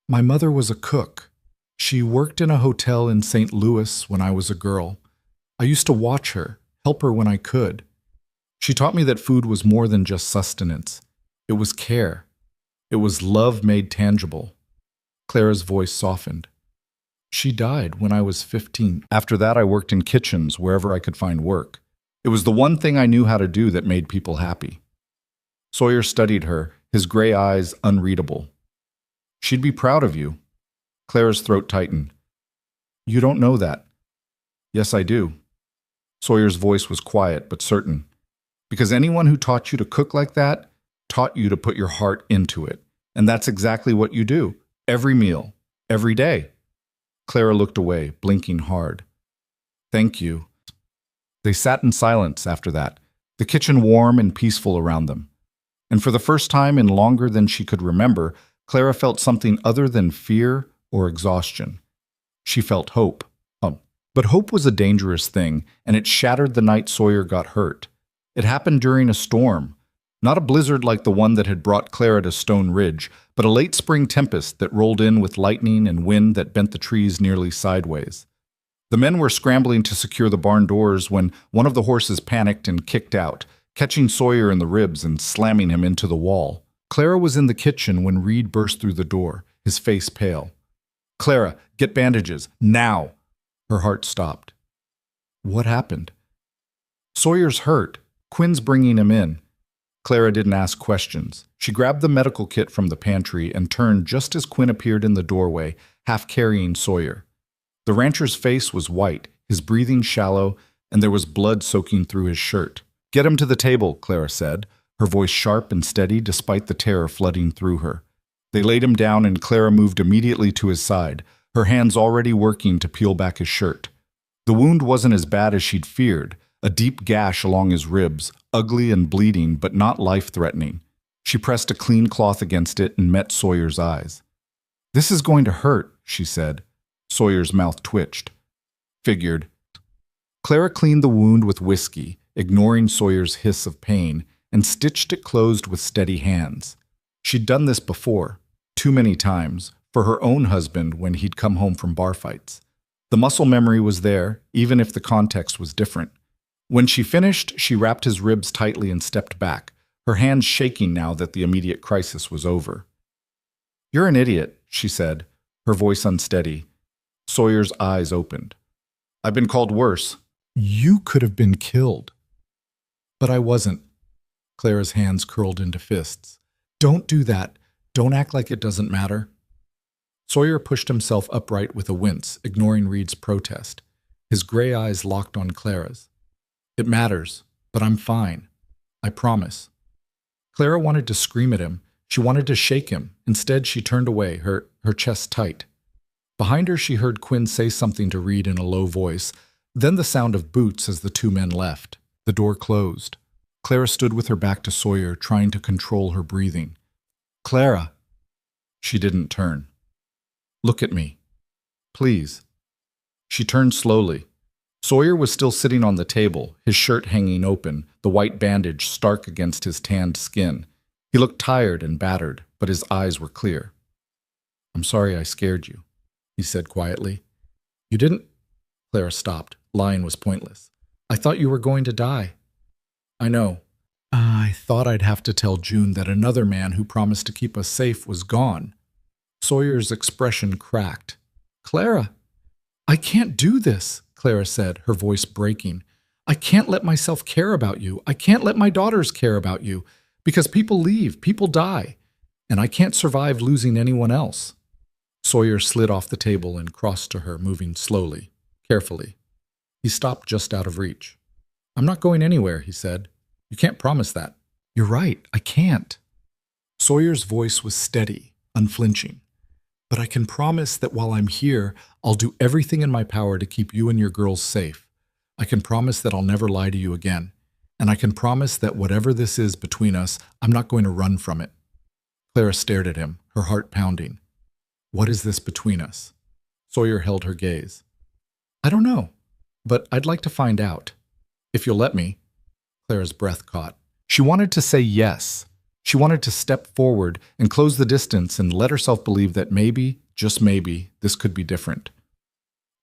My mother was a cook. She worked in a hotel in St. Louis when I was a girl. I used to watch her, help her when I could. She taught me that food was more than just sustenance. It was care. It was love made tangible. Clara's voice softened. She died when I was 15. After that, I worked in kitchens wherever I could find work. It was the one thing I knew how to do that made people happy. Sawyer studied her, his gray eyes unreadable. She'd be proud of you. Clara's throat tightened. You don't know that. Yes, I do. Sawyer's voice was quiet but certain. Because anyone who taught you to cook like that taught you to put your heart into it. And that's exactly what you do. Every meal. Every day. Clara looked away, blinking hard. Thank you. They sat in silence after that, the kitchen warm and peaceful around them. And for the first time in longer than she could remember, Clara felt something other than fear or exhaustion. She felt hope. But hope was a dangerous thing, and it shattered the night Sawyer got hurt. It happened during a storm. Not a blizzard like the one that had brought Clara to Stone Ridge, but a late spring tempest that rolled in with lightning and wind that bent the trees nearly sideways. The men were scrambling to secure the barn doors when one of the horses panicked and kicked out, catching Sawyer in the ribs and slamming him into the wall. Clara was in the kitchen when Reed burst through the door, his face pale. Clara, get bandages, now! Her heart stopped. What happened? Sawyer's hurt. Quinn's bringing him in. Clara didn't ask questions. She grabbed the medical kit from the pantry and turned just as Quinn appeared in the doorway, half carrying Sawyer. The rancher's face was white, his breathing shallow, and there was blood soaking through his shirt. Get him to the table, Clara said, her voice sharp and steady despite the terror flooding through her. They laid him down and Clara moved immediately to his side, her hands already working to peel back his shirt. The wound wasn't as bad as she'd feared, a deep gash along his ribs, ugly and bleeding but not life-threatening. She pressed a clean cloth against it and met Sawyer's eyes. This is going to hurt, she said. Sawyer's mouth twitched. Figured. Clara cleaned the wound with whiskey, ignoring Sawyer's hiss of pain, and stitched it closed with steady hands. She'd done this before, too many times, for her own husband when he'd come home from bar fights. The muscle memory was there, even if the context was different. When she finished, she wrapped his ribs tightly and stepped back, her hands shaking now that the immediate crisis was over. You're an idiot, she said, her voice unsteady. Sawyer's eyes opened. I've been called worse. You could have been killed. But I wasn't. Clara's hands curled into fists. Don't do that. Don't act like it doesn't matter. Sawyer pushed himself upright with a wince, ignoring Reed's protest. His gray eyes locked on Clara's. It matters, but I'm fine. I promise. Clara wanted to scream at him. She wanted to shake him. Instead, she turned away, her chest tight. Behind her, she heard Quinn say something to Reed in a low voice, then the sound of boots as the two men left. The door closed. Clara stood with her back to Sawyer, trying to control her breathing. Clara! She didn't turn. Look at me. Please. She turned slowly. Sawyer was still sitting on the table, his shirt hanging open, the white bandage stark against his tanned skin. He looked tired and battered, but his eyes were clear. I'm sorry I scared you, he said quietly. You didn't? Clara stopped. Lying was pointless. I thought you were going to die. I know. I thought I'd have to tell June that another man who promised to keep us safe was gone. Sawyer's expression cracked. Clara! I can't do this, Clara said, her voice breaking. I can't let myself care about you. I can't let my daughters care about you. Because people leave, people die. And I can't survive losing anyone else. Sawyer slid off the table and crossed to her, moving slowly, carefully. He stopped just out of reach. I'm not going anywhere, he said. You can't promise that. You're right, I can't. Sawyer's voice was steady, unflinching. But I can promise that while I'm here, I'll do everything in my power to keep you and your girls safe. I can promise that I'll never lie to you again. And I can promise that whatever this is between us, I'm not going to run from it. Clara stared at him, her heart pounding. What is this between us? Sawyer held her gaze. I don't know, but I'd like to find out. If you'll let me. Clara's breath caught. She wanted to say yes. She wanted to step forward and close the distance and let herself believe that maybe, just maybe, this could be different.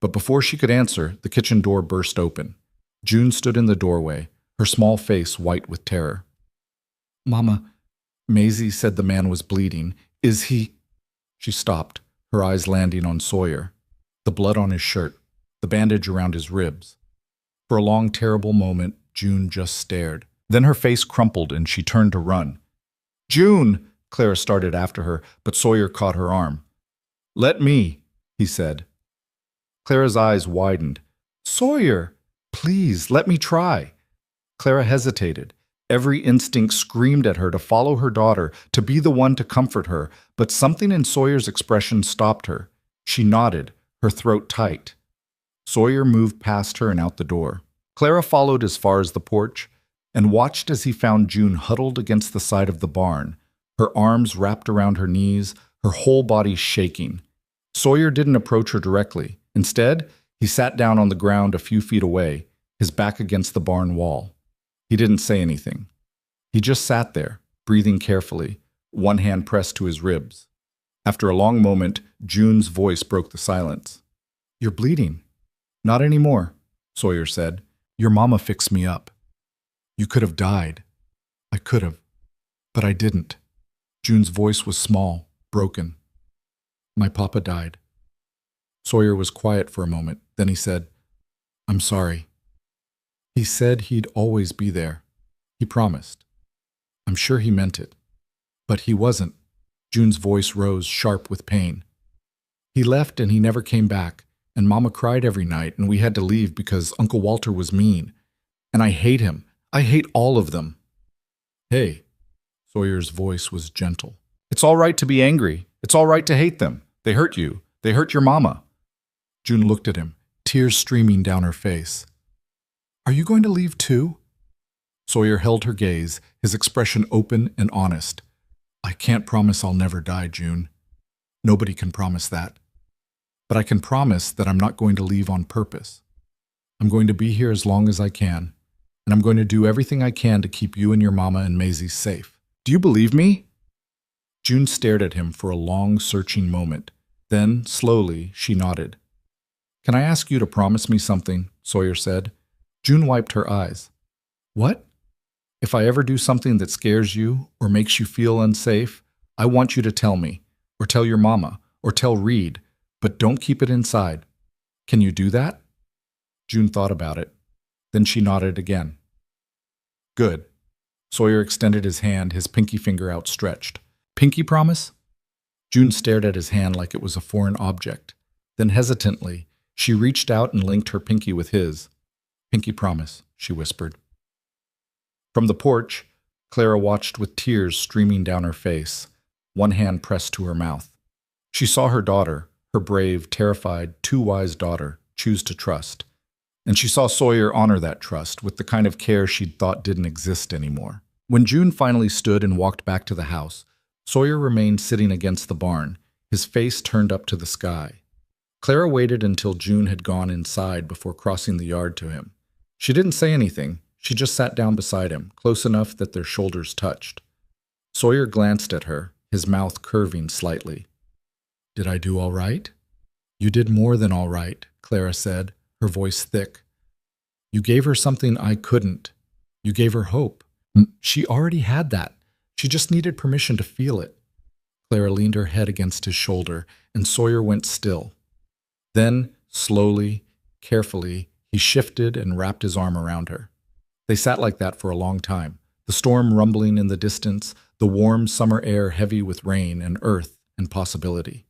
But before she could answer, the kitchen door burst open. June stood in the doorway, her small face white with terror. Mama, Maisie said the man was bleeding. Is he? She stopped, her eyes landing on Sawyer, the blood on his shirt, the bandage around his ribs. For a long, terrible moment, June just stared. Then her face crumpled and she turned to run. "June!" Clara started after her, but Sawyer caught her arm. "Let me," he said. Clara's eyes widened. "Sawyer! Please, let me try." Clara hesitated. Every instinct screamed at her to follow her daughter, to be the one to comfort her, but something in Sawyer's expression stopped her. She nodded, her throat tight. Sawyer moved past her and out the door. Clara followed as far as the porch and watched as he found June huddled against the side of the barn, her arms wrapped around her knees, her whole body shaking. Sawyer didn't approach her directly. Instead, he sat down on the ground a few feet away, his back against the barn wall. He didn't say anything. He just sat there, breathing carefully, one hand pressed to his ribs. After a long moment, June's voice broke the silence. "You're bleeding." "Not anymore," Sawyer said. "Your mama fixed me up. You could have died. I could have. But I didn't." June's voice was small, broken. "My papa died." Sawyer was quiet for a moment. Then he said, "I'm sorry." "He said he'd always be there. He promised. I'm sure he meant it. But he wasn't." June's voice rose, sharp with pain. "He left and he never came back, and Mama cried every night, and we had to leave because Uncle Walter was mean. And I hate him. I hate all of them." "Hey," Sawyer's voice was gentle. "It's all right to be angry. It's all right to hate them. They hurt you. They hurt your mama." June looked at him, tears streaming down her face. "Are you going to leave too?" Sawyer held her gaze, his expression open and honest. "I can't promise I'll never die, June. Nobody can promise that. But I can promise that I'm not going to leave on purpose. I'm going to be here as long as I can, and I'm going to do everything I can to keep you and your mama and Maisie safe. Do you believe me?" June stared at him for a long, searching moment. Then, slowly, she nodded. "Can I ask you to promise me something?" Sawyer said. June wiped her eyes. "What?" "If I ever do something that scares you or makes you feel unsafe, I want you to tell me, or tell your mama, or tell Reed, but don't keep it inside. Can you do that?" June thought about it. Then she nodded again. "Good." Sawyer extended his hand, his pinky finger outstretched. "Pinky promise?" June stared at his hand like it was a foreign object. Then hesitantly, she reached out and linked her pinky with his. "Pinky promise," she whispered. From the porch, Clara watched with tears streaming down her face, one hand pressed to her mouth. She saw her daughter, her brave, terrified, too-wise daughter, choose to trust. And she saw Sawyer honor that trust with the kind of care she'd thought didn't exist anymore. When June finally stood and walked back to the house, Sawyer remained sitting against the barn, his face turned up to the sky. Clara waited until June had gone inside before crossing the yard to him. She didn't say anything. She just sat down beside him, close enough that their shoulders touched. Sawyer glanced at her, his mouth curving slightly. "Did I do all right?" "You did more than all right," Clara said, her voice thick. "You gave her something I couldn't. You gave her hope. She already had that. She just needed permission to feel it." Clara leaned her head against his shoulder, and Sawyer went still. Then, slowly, carefully, he shifted and wrapped his arm around her. They sat like that for a long time, the storm rumbling in the distance, the warm summer air heavy with rain and earth and possibility.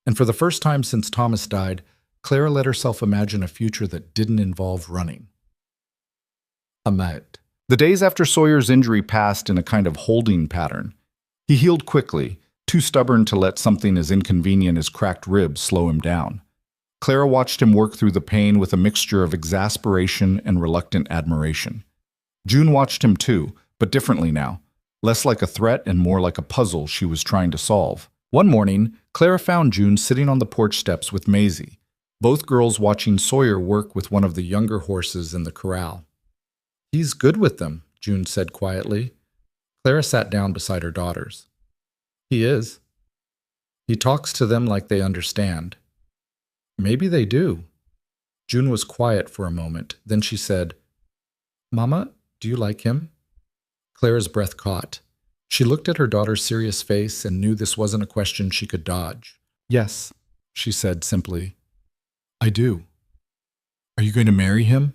And for the first time since Thomas died, Clara let herself imagine a future that didn't involve running. Ahmet. The days after Sawyer's injury passed in a kind of holding pattern. He healed quickly, too stubborn to let something as inconvenient as cracked ribs slow him down. Clara watched him work through the pain with a mixture of exasperation and reluctant admiration. June watched him too, but differently now, less like a threat and more like a puzzle she was trying to solve. One morning, Clara found June sitting on the porch steps with Maisie, both girls watching Sawyer work with one of the younger horses in the corral. "He's good with them," June said quietly. Clara sat down beside her daughters. "He is. He talks to them like they understand." "Maybe they do." June was quiet for a moment. Then she said, "Mama, do you like him?" Clara's breath caught. She looked at her daughter's serious face and knew this wasn't a question she could dodge. "Yes," she said simply. "I do." "Are you going to marry him?"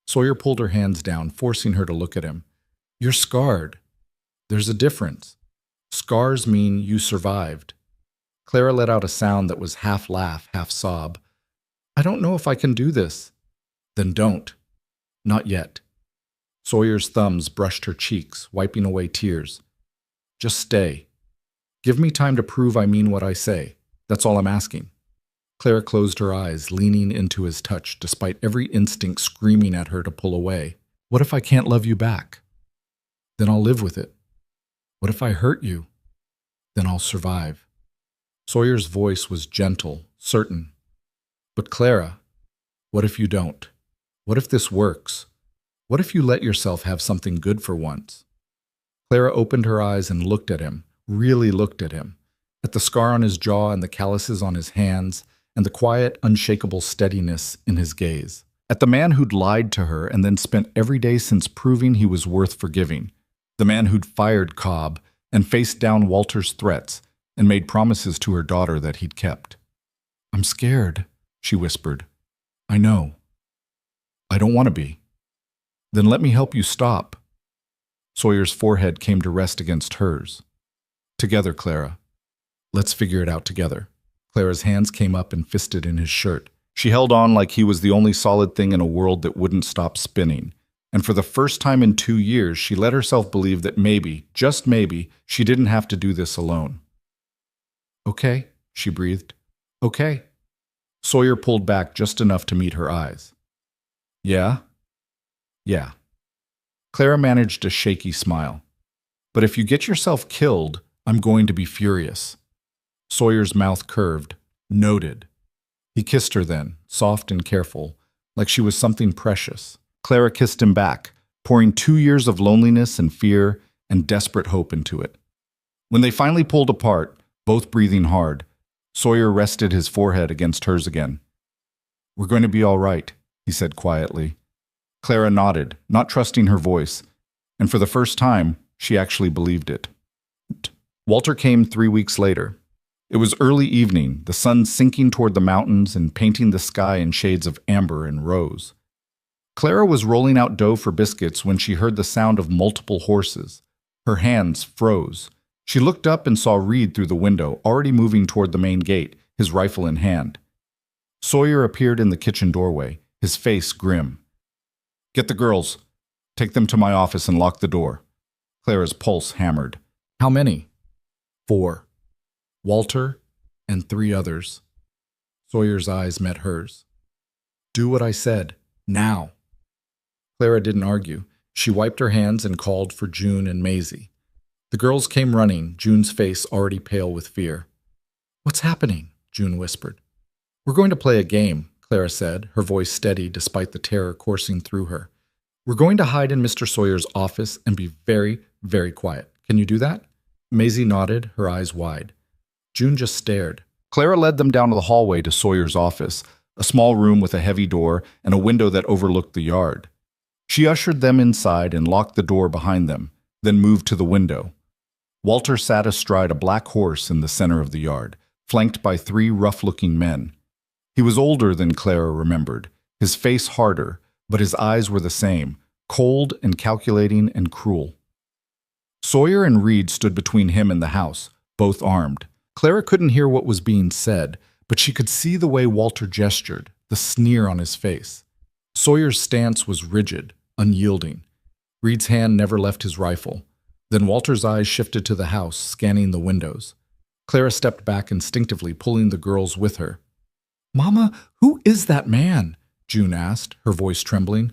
Sawyer pulled her hands down, forcing her to look at him. You're scarred. There's a difference. Scars mean you survived. Clara let out a sound that was half laugh, half sob. I don't know if I can do this. Then don't. Not yet. Sawyer's thumbs brushed her cheeks, wiping away tears. Just stay. Give me time to prove I mean what I say. That's all I'm asking. Clara closed her eyes, leaning into his touch, despite every instinct screaming at her to pull away. What if I can't love you back? Then I'll live with it. What if I hurt you? Then I'll survive. Sawyer's voice was gentle, certain. But Clara, what if you don't? What if this works? What if you let yourself have something good for once? Clara opened her eyes and looked at him, really looked at him, at the scar on his jaw and the calluses on his hands, and the quiet, unshakable steadiness in his gaze. At the man who'd lied to her and then spent every day since proving he was worth forgiving. The man who'd fired Cobb and faced down Walter's threats and made promises to her daughter that he'd kept. I'm scared, she whispered. I know. I don't want to be. Then let me help you stop. Sawyer's forehead came to rest against hers. Together, Clara. Let's figure it out together. Clara's hands came up and fisted in his shirt. She held on like he was the only solid thing in a world that wouldn't stop spinning. And for the first time in 2 years, she let herself believe that maybe, just maybe, she didn't have to do this alone. Okay, she breathed. Okay. Sawyer pulled back just enough to meet her eyes. Yeah? Yeah. Clara managed a shaky smile. But if you get yourself killed, I'm going to be furious. Sawyer's mouth curved. Noted. He kissed her then, soft and careful, like she was something precious. Clara kissed him back, pouring 2 years of loneliness and fear and desperate hope into it. When they finally pulled apart, both breathing hard, Sawyer rested his forehead against hers again. We're going to be all right, he said quietly. Clara nodded, not trusting her voice, and for the first time, she actually believed it. Walter came 3 weeks later. It was early evening, the sun sinking toward the mountains and painting the sky in shades of amber and rose. Clara was rolling out dough for biscuits when she heard the sound of multiple horses. Her hands froze. She looked up and saw Reed through the window, already moving toward the main gate, his rifle in hand. Sawyer appeared in the kitchen doorway, his face grim. Get the girls. Take them to my office and lock the door. Clara's pulse hammered. How many? 4. Walter and 3 others. Sawyer's eyes met hers. Do what I said. Now. Clara didn't argue. She wiped her hands and called for June and Maisie. The girls came running, June's face already pale with fear. What's happening? June whispered. We're going to play a game, Clara said, her voice steady despite the terror coursing through her. We're going to hide in Mr. Sawyer's office and be very, very quiet. Can you do that? Maisie nodded, her eyes wide. June just stared. Clara led them down the hallway to Sawyer's office, a small room with a heavy door and a window that overlooked the yard. She ushered them inside and locked the door behind them, then moved to the window. Walter sat astride a black horse in the center of the yard, flanked by 3 rough-looking men. He was older than Clara remembered, his face harder, but his eyes were the same, cold and calculating and cruel. Sawyer and Reed stood between him and the house, both armed. Clara couldn't hear what was being said, but she could see the way Walter gestured, the sneer on his face. Sawyer's stance was rigid, unyielding. Reed's hand never left his rifle. Then Walter's eyes shifted to the house, scanning the windows. Clara stepped back instinctively, pulling the girls with her. Mama, who is that man? June asked, her voice trembling.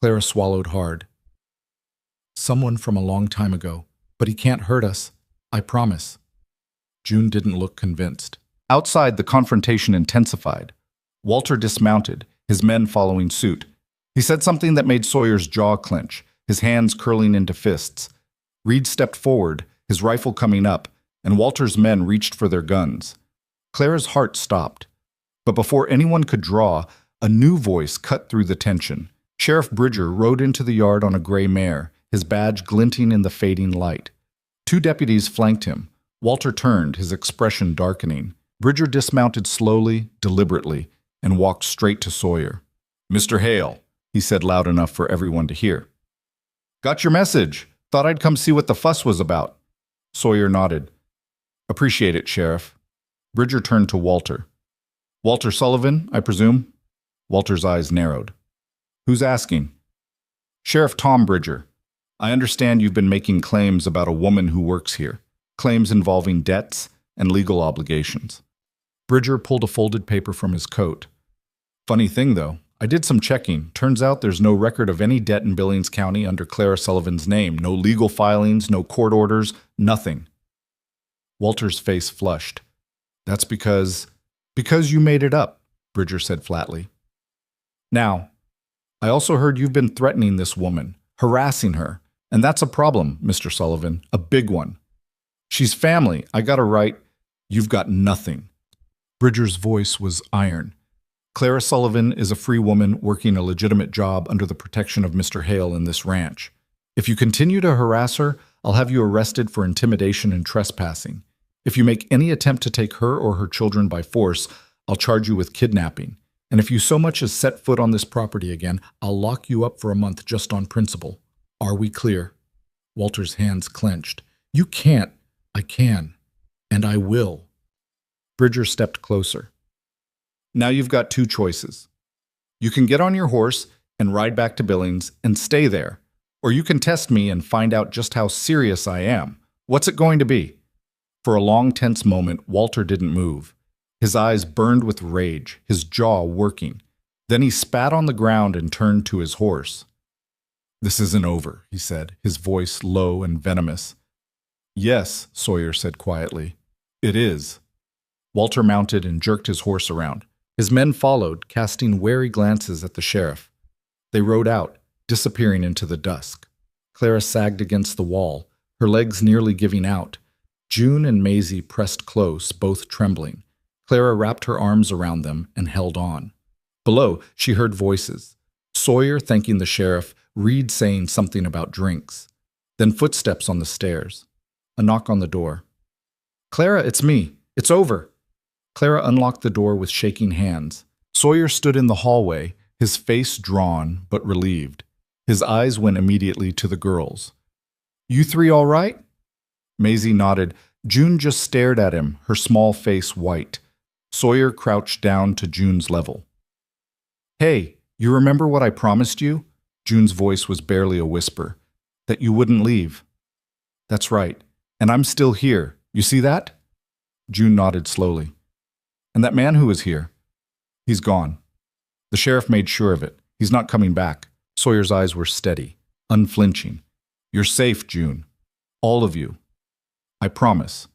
Clara swallowed hard. Someone from a long time ago, but he can't hurt us. I promise. June didn't look convinced. Outside, the confrontation intensified. Walter dismounted, his men following suit. He said something that made Sawyer's jaw clench, his hands curling into fists. Reed stepped forward, his rifle coming up, and Walter's men reached for their guns. Clara's heart stopped. But before anyone could draw, a new voice cut through the tension. Sheriff Bridger rode into the yard on a gray mare, his badge glinting in the fading light. 2 deputies flanked him. Walter turned, his expression darkening. Bridger dismounted slowly, deliberately, and walked straight to Sawyer. Mr. Hale, he said loud enough for everyone to hear. Got your message. Thought I'd come see what the fuss was about. Sawyer nodded. Appreciate it, Sheriff. Bridger turned to Walter. Walter Sullivan, I presume? Walter's eyes narrowed. Who's asking? Sheriff Tom Bridger. I understand you've been making claims about a woman who works here. Claims involving debts and legal obligations. Bridger pulled a folded paper from his coat. Funny thing, though. I did some checking. Turns out there's no record of any debt in Billings County under Clara Sullivan's name. No legal filings, no court orders, nothing. Walter's face flushed. That's because you made it up, Bridger said flatly. Now, I also heard you've been threatening this woman, harassing her, and that's a problem, Mr. Sullivan, a big one. She's family. I got a right. You've got nothing. Bridger's voice was iron. Clara Sullivan is a free woman working a legitimate job under the protection of Mr. Hale in this ranch. If you continue to harass her, I'll have you arrested for intimidation and trespassing. If you make any attempt to take her or her children by force, I'll charge you with kidnapping. And if you so much as set foot on this property again, I'll lock you up for a month just on principle. Are we clear? Walter's hands clenched. You can't. I can. And I will. Bridger stepped closer. Now you've got two choices. You can get on your horse and ride back to Billings and stay there, or you can test me and find out just how serious I am. What's it going to be? For a long, tense moment, Walter didn't move. His eyes burned with rage, his jaw working. Then he spat on the ground and turned to his horse. This isn't over, he said, his voice low and venomous. Yes, Sawyer said quietly. It is. Walter mounted and jerked his horse around. His men followed, casting wary glances at the sheriff. They rode out, disappearing into the dusk. Clara sagged against the wall, her legs nearly giving out. June and Maisie pressed close, both trembling. Clara wrapped her arms around them and held on. Below, she heard voices. Sawyer thanking the sheriff, Reed saying something about drinks. Then footsteps on the stairs. A knock on the door. Clara, it's me. It's over. Clara unlocked the door with shaking hands. Sawyer stood in the hallway, his face drawn but relieved. His eyes went immediately to the girls. You three all right? Maisie nodded. June just stared at him, her small face white. Sawyer crouched down to June's level. Hey, you remember what I promised you? June's voice was barely a whisper. That you wouldn't leave. That's right. And I'm still here. You see that? June nodded slowly. And that man who was here? He's gone. The sheriff made sure of it. He's not coming back. Sawyer's eyes were steady, unflinching. You're safe, June. All of you. I promise.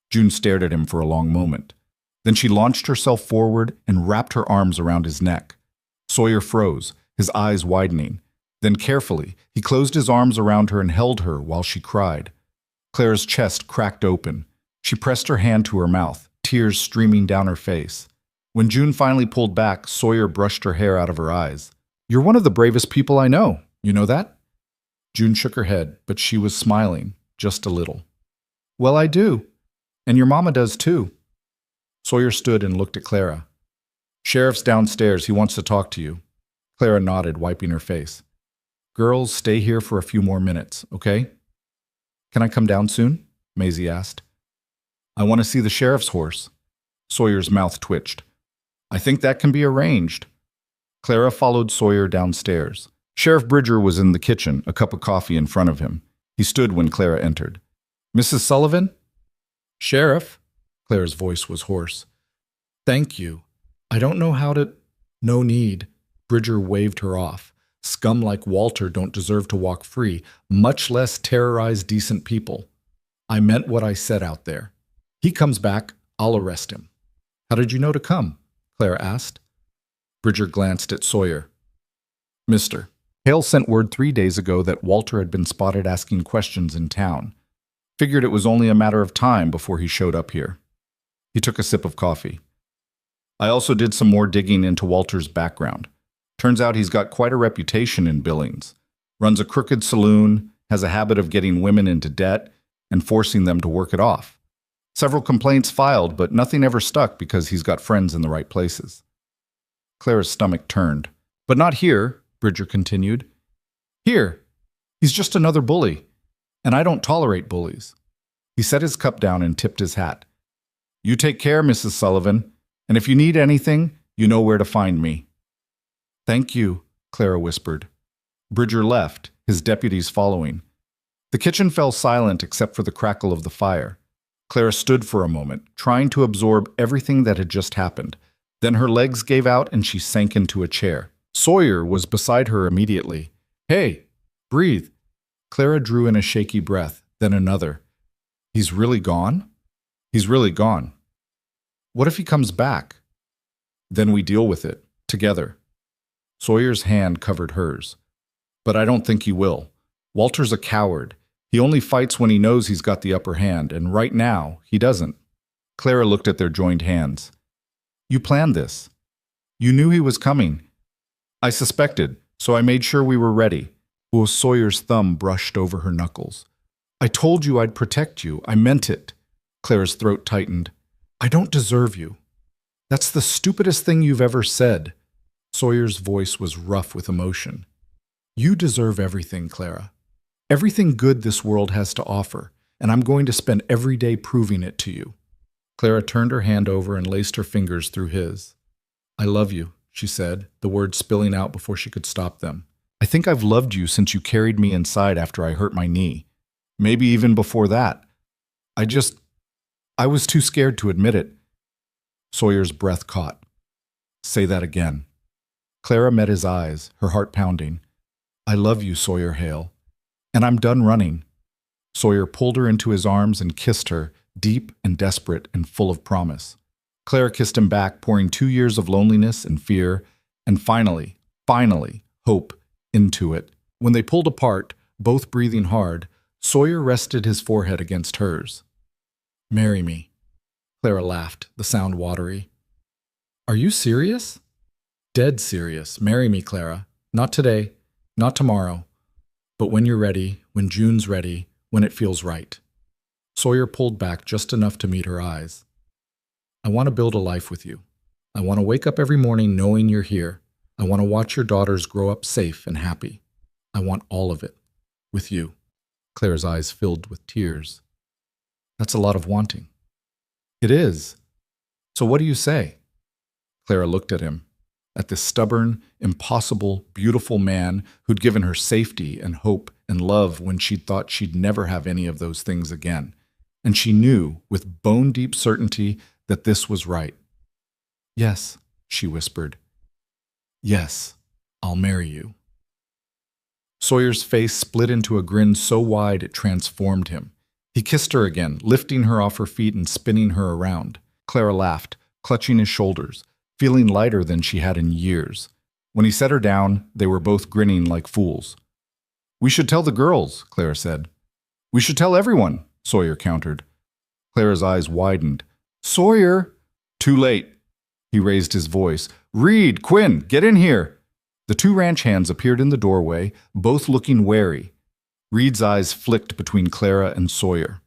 June stared at him for a long moment. Then she launched herself forward and wrapped her arms around his neck. Sawyer froze, his eyes widening. Then carefully, he closed his arms around her and held her while she cried. Clara's chest cracked open. She pressed her hand to her mouth, tears streaming down her face. When June finally pulled back, Sawyer brushed her hair out of her eyes. You're one of the bravest people I know. You know that? June shook her head, but she was smiling, just a little. Well, I do. And your mama does too. Sawyer stood and looked at Clara. Sheriff's downstairs. He wants to talk to you. Clara nodded, wiping her face. Girls, stay here for a few more minutes, okay? Can I come down soon? Maisie asked. I want to see the sheriff's horse. Sawyer's mouth twitched. I think that can be arranged. Clara followed Sawyer downstairs. Sheriff Bridger was in the kitchen, a cup of coffee in front of him. He stood when Clara entered. Mrs. Sullivan? Sheriff? Clara's voice was hoarse. Thank you. I don't know how to... No need. Bridger waved her off. Scum like Walter don't deserve to walk free, much less terrorize decent people. I meant what I said out there. He comes back, I'll arrest him. How did you know to come? Clara asked. Bridger glanced at Sawyer. Mister, Hale sent word 3 days ago that Walter had been spotted asking questions in town. Figured it was only a matter of time before he showed up here. He took a sip of coffee. I also did some more digging into Walter's background. Turns out he's got quite a reputation in Billings. Runs a crooked saloon, has a habit of getting women into debt, and forcing them to work it off. Several complaints filed, but nothing ever stuck because he's got friends in the right places. Clara's stomach turned. But not here. Bridger continued. Here, he's just another bully, and I don't tolerate bullies. He set his cup down and tipped his hat. You take care, Mrs. Sullivan, and if you need anything, you know where to find me. Thank you, Clara whispered. Bridger left, his deputies following. The kitchen fell silent except for the crackle of the fire. Clara stood for a moment, trying to absorb everything that had just happened. Then her legs gave out and she sank into a chair. Sawyer was beside her immediately. Hey, breathe. Clara drew in a shaky breath, then another. He's really gone? He's really gone. What if he comes back? Then we deal with it, together. Sawyer's hand covered hers. But I don't think he will. Walter's a coward. He only fights when he knows he's got the upper hand, and right now, he doesn't. Clara looked at their joined hands. You planned this. You knew he was coming. I suspected, so I made sure we were ready. Sawyer's thumb brushed over her knuckles. I told you I'd protect you. I meant it. Clara's throat tightened. I don't deserve you. That's the stupidest thing you've ever said. Sawyer's voice was rough with emotion. You deserve everything, Clara. Everything good this world has to offer, and I'm going to spend every day proving it to you. Clara turned her hand over and laced her fingers through his. I love you, she said, the words spilling out before she could stop them. I think I've loved you since you carried me inside after I hurt my knee. Maybe even before that. I was too scared to admit it. Sawyer's breath caught. Say that again. Clara met his eyes, her heart pounding. I love you, Sawyer Hale. And I'm done running. Sawyer pulled her into his arms and kissed her, deep and desperate and full of promise. Clara kissed him back, pouring 2 years of loneliness and fear, and finally, hope into it. When they pulled apart, both breathing hard, Sawyer rested his forehead against hers. Marry me. Clara laughed, the sound watery. Are you serious? Dead serious. Marry me, Clara. Not today, not tomorrow. But when you're ready, when June's ready, when it feels right. Sawyer pulled back just enough to meet her eyes. I want to build a life with you. I want to wake up every morning knowing you're here. I want to watch your daughters grow up safe and happy. I want all of it. With you. Clara's eyes filled with tears. That's a lot of wanting. It is. So what do you say? Clara looked at him. At this stubborn, impossible, beautiful man who'd given her safety and hope and love when she'd thought she'd never have any of those things again. And she knew, with bone-deep certainty, that this was right. Yes, she whispered. Yes, I'll marry you. Sawyer's face split into a grin so wide it transformed him. He kissed her again, lifting her off her feet and spinning her around. Clara laughed, clutching his shoulders, feeling lighter than she had in years. When he set her down, they were both grinning like fools. We should tell the girls, Clara said. We should tell everyone, Sawyer countered. Clara's eyes widened. Sawyer! Too late. He raised his voice. Reed, Quinn, get in here. The 2 ranch hands appeared in the doorway, both looking wary. Reed's eyes flicked between Clara and Sawyer.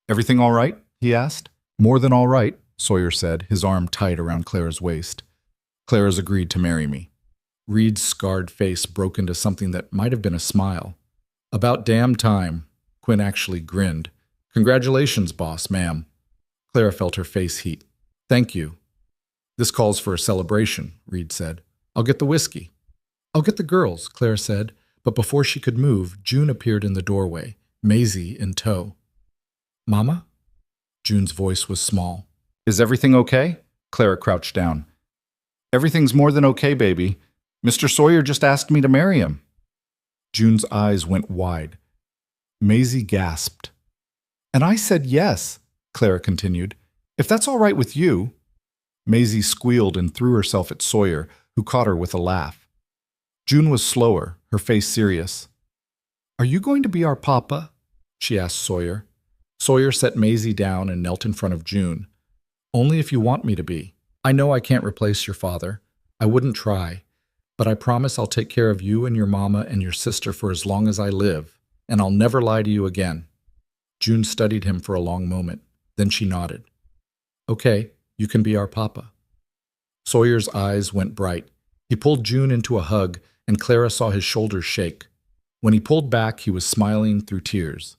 Everything all right? He asked. More than all right, Sawyer said, his arm tight around Clara's waist. Clara's agreed to marry me. Reed's scarred face broke into something that might have been a smile. About damn time. Quinn actually grinned. Congratulations, boss, ma'am. Clara felt her face heat. Thank you. This calls for a celebration, Reed said. I'll get the whiskey. I'll get the girls, Clara said, but before she could move, June appeared in the doorway, Maisie in tow. Mama? June's voice was small. Is everything okay? Clara crouched down. Everything's more than okay, baby. Mr. Sawyer just asked me to marry him. June's eyes went wide. Maisie gasped. And I said yes, Clara continued. If that's all right with you. Maisie squealed and threw herself at Sawyer, who caught her with a laugh. June was slower, her face serious. Are you going to be our papa? She asked Sawyer. Sawyer set Maisie down and knelt in front of June. Only if you want me to be. I know I can't replace your father. I wouldn't try. But I promise I'll take care of you and your mama and your sister for as long as I live, and I'll never lie to you again. June studied him for a long moment. Then she nodded. Okay, you can be our papa. Sawyer's eyes went bright. He pulled June into a hug, and Clara saw his shoulders shake. When he pulled back, he was smiling through tears.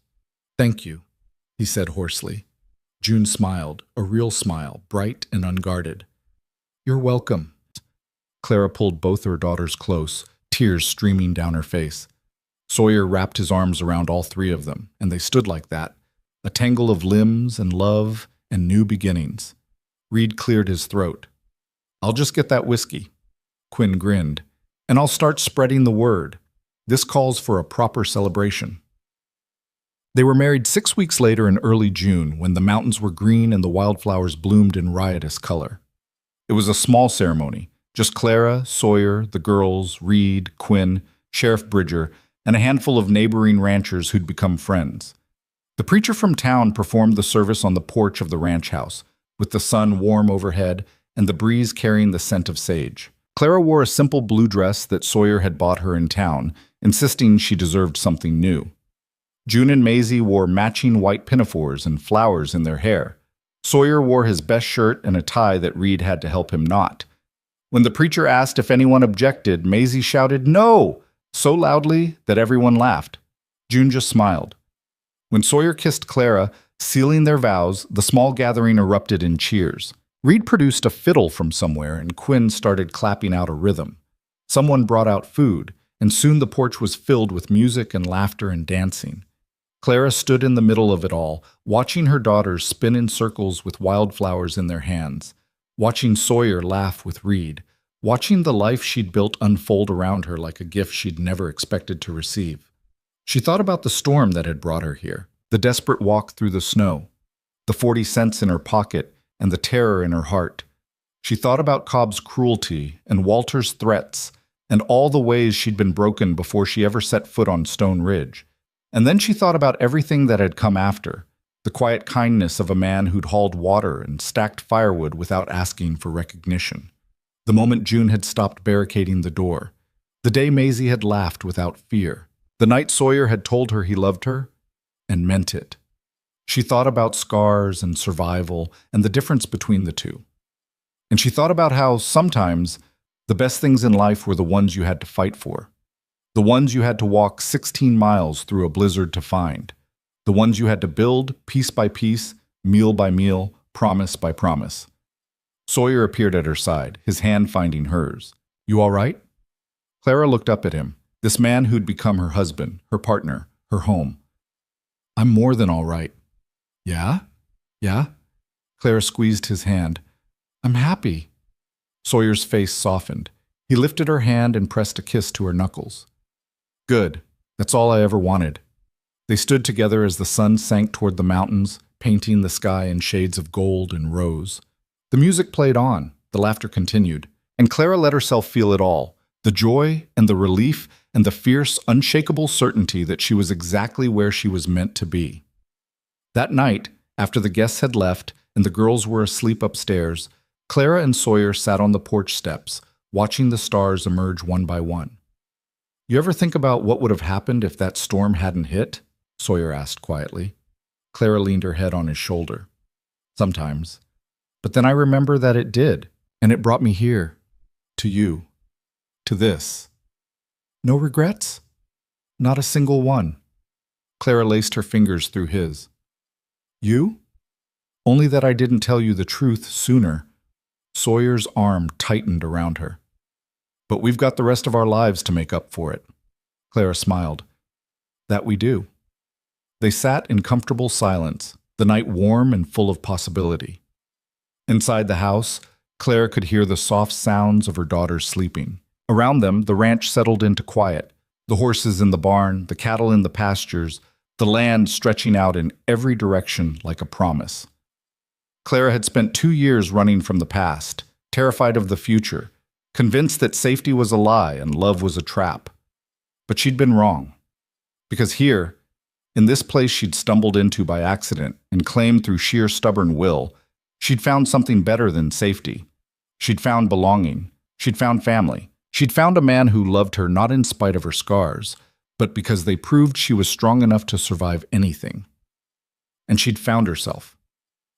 "Thank you," he said hoarsely. June smiled, a real smile, bright and unguarded. "You're welcome." Clara pulled both her daughters close, tears streaming down her face. Sawyer wrapped his arms around all three of them, and they stood like that, a tangle of limbs and love and new beginnings. Reed cleared his throat. "I'll just get that whiskey." Quinn grinned. "And I'll start spreading the word. This calls for a proper celebration." They were married 6 weeks later in early June, when the mountains were green and the wildflowers bloomed in riotous color. It was a small ceremony, just Clara, Sawyer, the girls, Reed, Quinn, Sheriff Bridger, and a handful of neighboring ranchers who'd become friends. The preacher from town performed the service on the porch of the ranch house, with the sun warm overhead and the breeze carrying the scent of sage. Clara wore a simple blue dress that Sawyer had bought her in town, insisting she deserved something new. June and Maisie wore matching white pinafores and flowers in their hair. Sawyer wore his best shirt and a tie that Reed had to help him knot. When the preacher asked if anyone objected, Maisie shouted, "No!" so loudly that everyone laughed. June just smiled. When Sawyer kissed Clara, sealing their vows, the small gathering erupted in cheers. Reed produced a fiddle from somewhere, and Quinn started clapping out a rhythm. Someone brought out food, and soon the porch was filled with music and laughter and dancing. Clara stood in the middle of it all, watching her daughters spin in circles with wildflowers in their hands, watching Sawyer laugh with Reed, watching the life she'd built unfold around her like a gift she'd never expected to receive. She thought about the storm that had brought her here, the desperate walk through the snow, the 40 cents in her pocket, and the terror in her heart. She thought about Cobb's cruelty and Walter's threats and all the ways she'd been broken before she ever set foot on Stone Ridge. And then she thought about everything that had come after, the quiet kindness of a man who'd hauled water and stacked firewood without asking for recognition. The moment June had stopped barricading the door. The day Maisie had laughed without fear. The night Sawyer had told her he loved her and meant it. She thought about scars and survival and the difference between the two. And she thought about how sometimes the best things in life were the ones you had to fight for. The ones you had to walk 16 miles through a blizzard to find. The ones you had to build piece by piece, meal by meal, promise by promise. Sawyer appeared at her side, his hand finding hers. "You all right?" Clara looked up at him, this man who'd become her husband, her partner, her home. "I'm more than all right." "Yeah? Yeah?" Clara squeezed his hand. "I'm happy." Sawyer's face softened. He lifted her hand and pressed a kiss to her knuckles. "Good. That's all I ever wanted." They stood together as the sun sank toward the mountains, painting the sky in shades of gold and rose. The music played on, the laughter continued, and Clara let herself feel it all, the joy and the relief and the fierce, unshakable certainty that she was exactly where she was meant to be. That night, after the guests had left and the girls were asleep upstairs, Clara and Sawyer sat on the porch steps, watching the stars emerge one by one. "You ever think about what would have happened if that storm hadn't hit?" Sawyer asked quietly. Clara leaned her head on his shoulder. "Sometimes. But then I remember that it did, and it brought me here. To you. To this." "No regrets?" "Not a single one." Clara laced her fingers through his. "You?" "Only that I didn't tell you the truth sooner." Sawyer's arm tightened around her. "But we've got the rest of our lives to make up for it." Clara smiled. "That we do." They sat in comfortable silence, the night warm and full of possibility. Inside the house, Clara could hear the soft sounds of her daughters sleeping. Around them, the ranch settled into quiet, the horses in the barn, the cattle in the pastures, the land stretching out in every direction like a promise. Clara had spent 2 years running from the past, terrified of the future, convinced that safety was a lie and love was a trap. But she'd been wrong. Because here, in this place she'd stumbled into by accident and claimed through sheer stubborn will, she'd found something better than safety. She'd found belonging. She'd found family. She'd found a man who loved her not in spite of her scars, but because they proved she was strong enough to survive anything. And she'd found herself.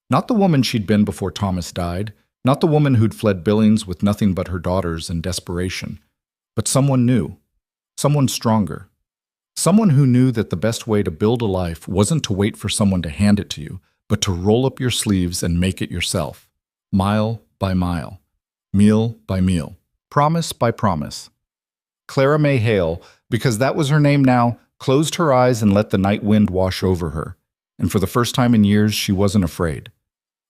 Not the woman she'd been before Thomas died, not the woman who'd fled Billings with nothing but her daughters in desperation, but someone new, Someone stronger. Someone who knew that the best way to build a life wasn't to wait for someone to hand it to you, but to roll up your sleeves and make it yourself, mile by mile, meal by meal, promise by promise. Clara May Hale, because that was her name now, closed her eyes and let the night wind wash over her. And for the first time in years, she wasn't afraid.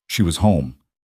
She was home.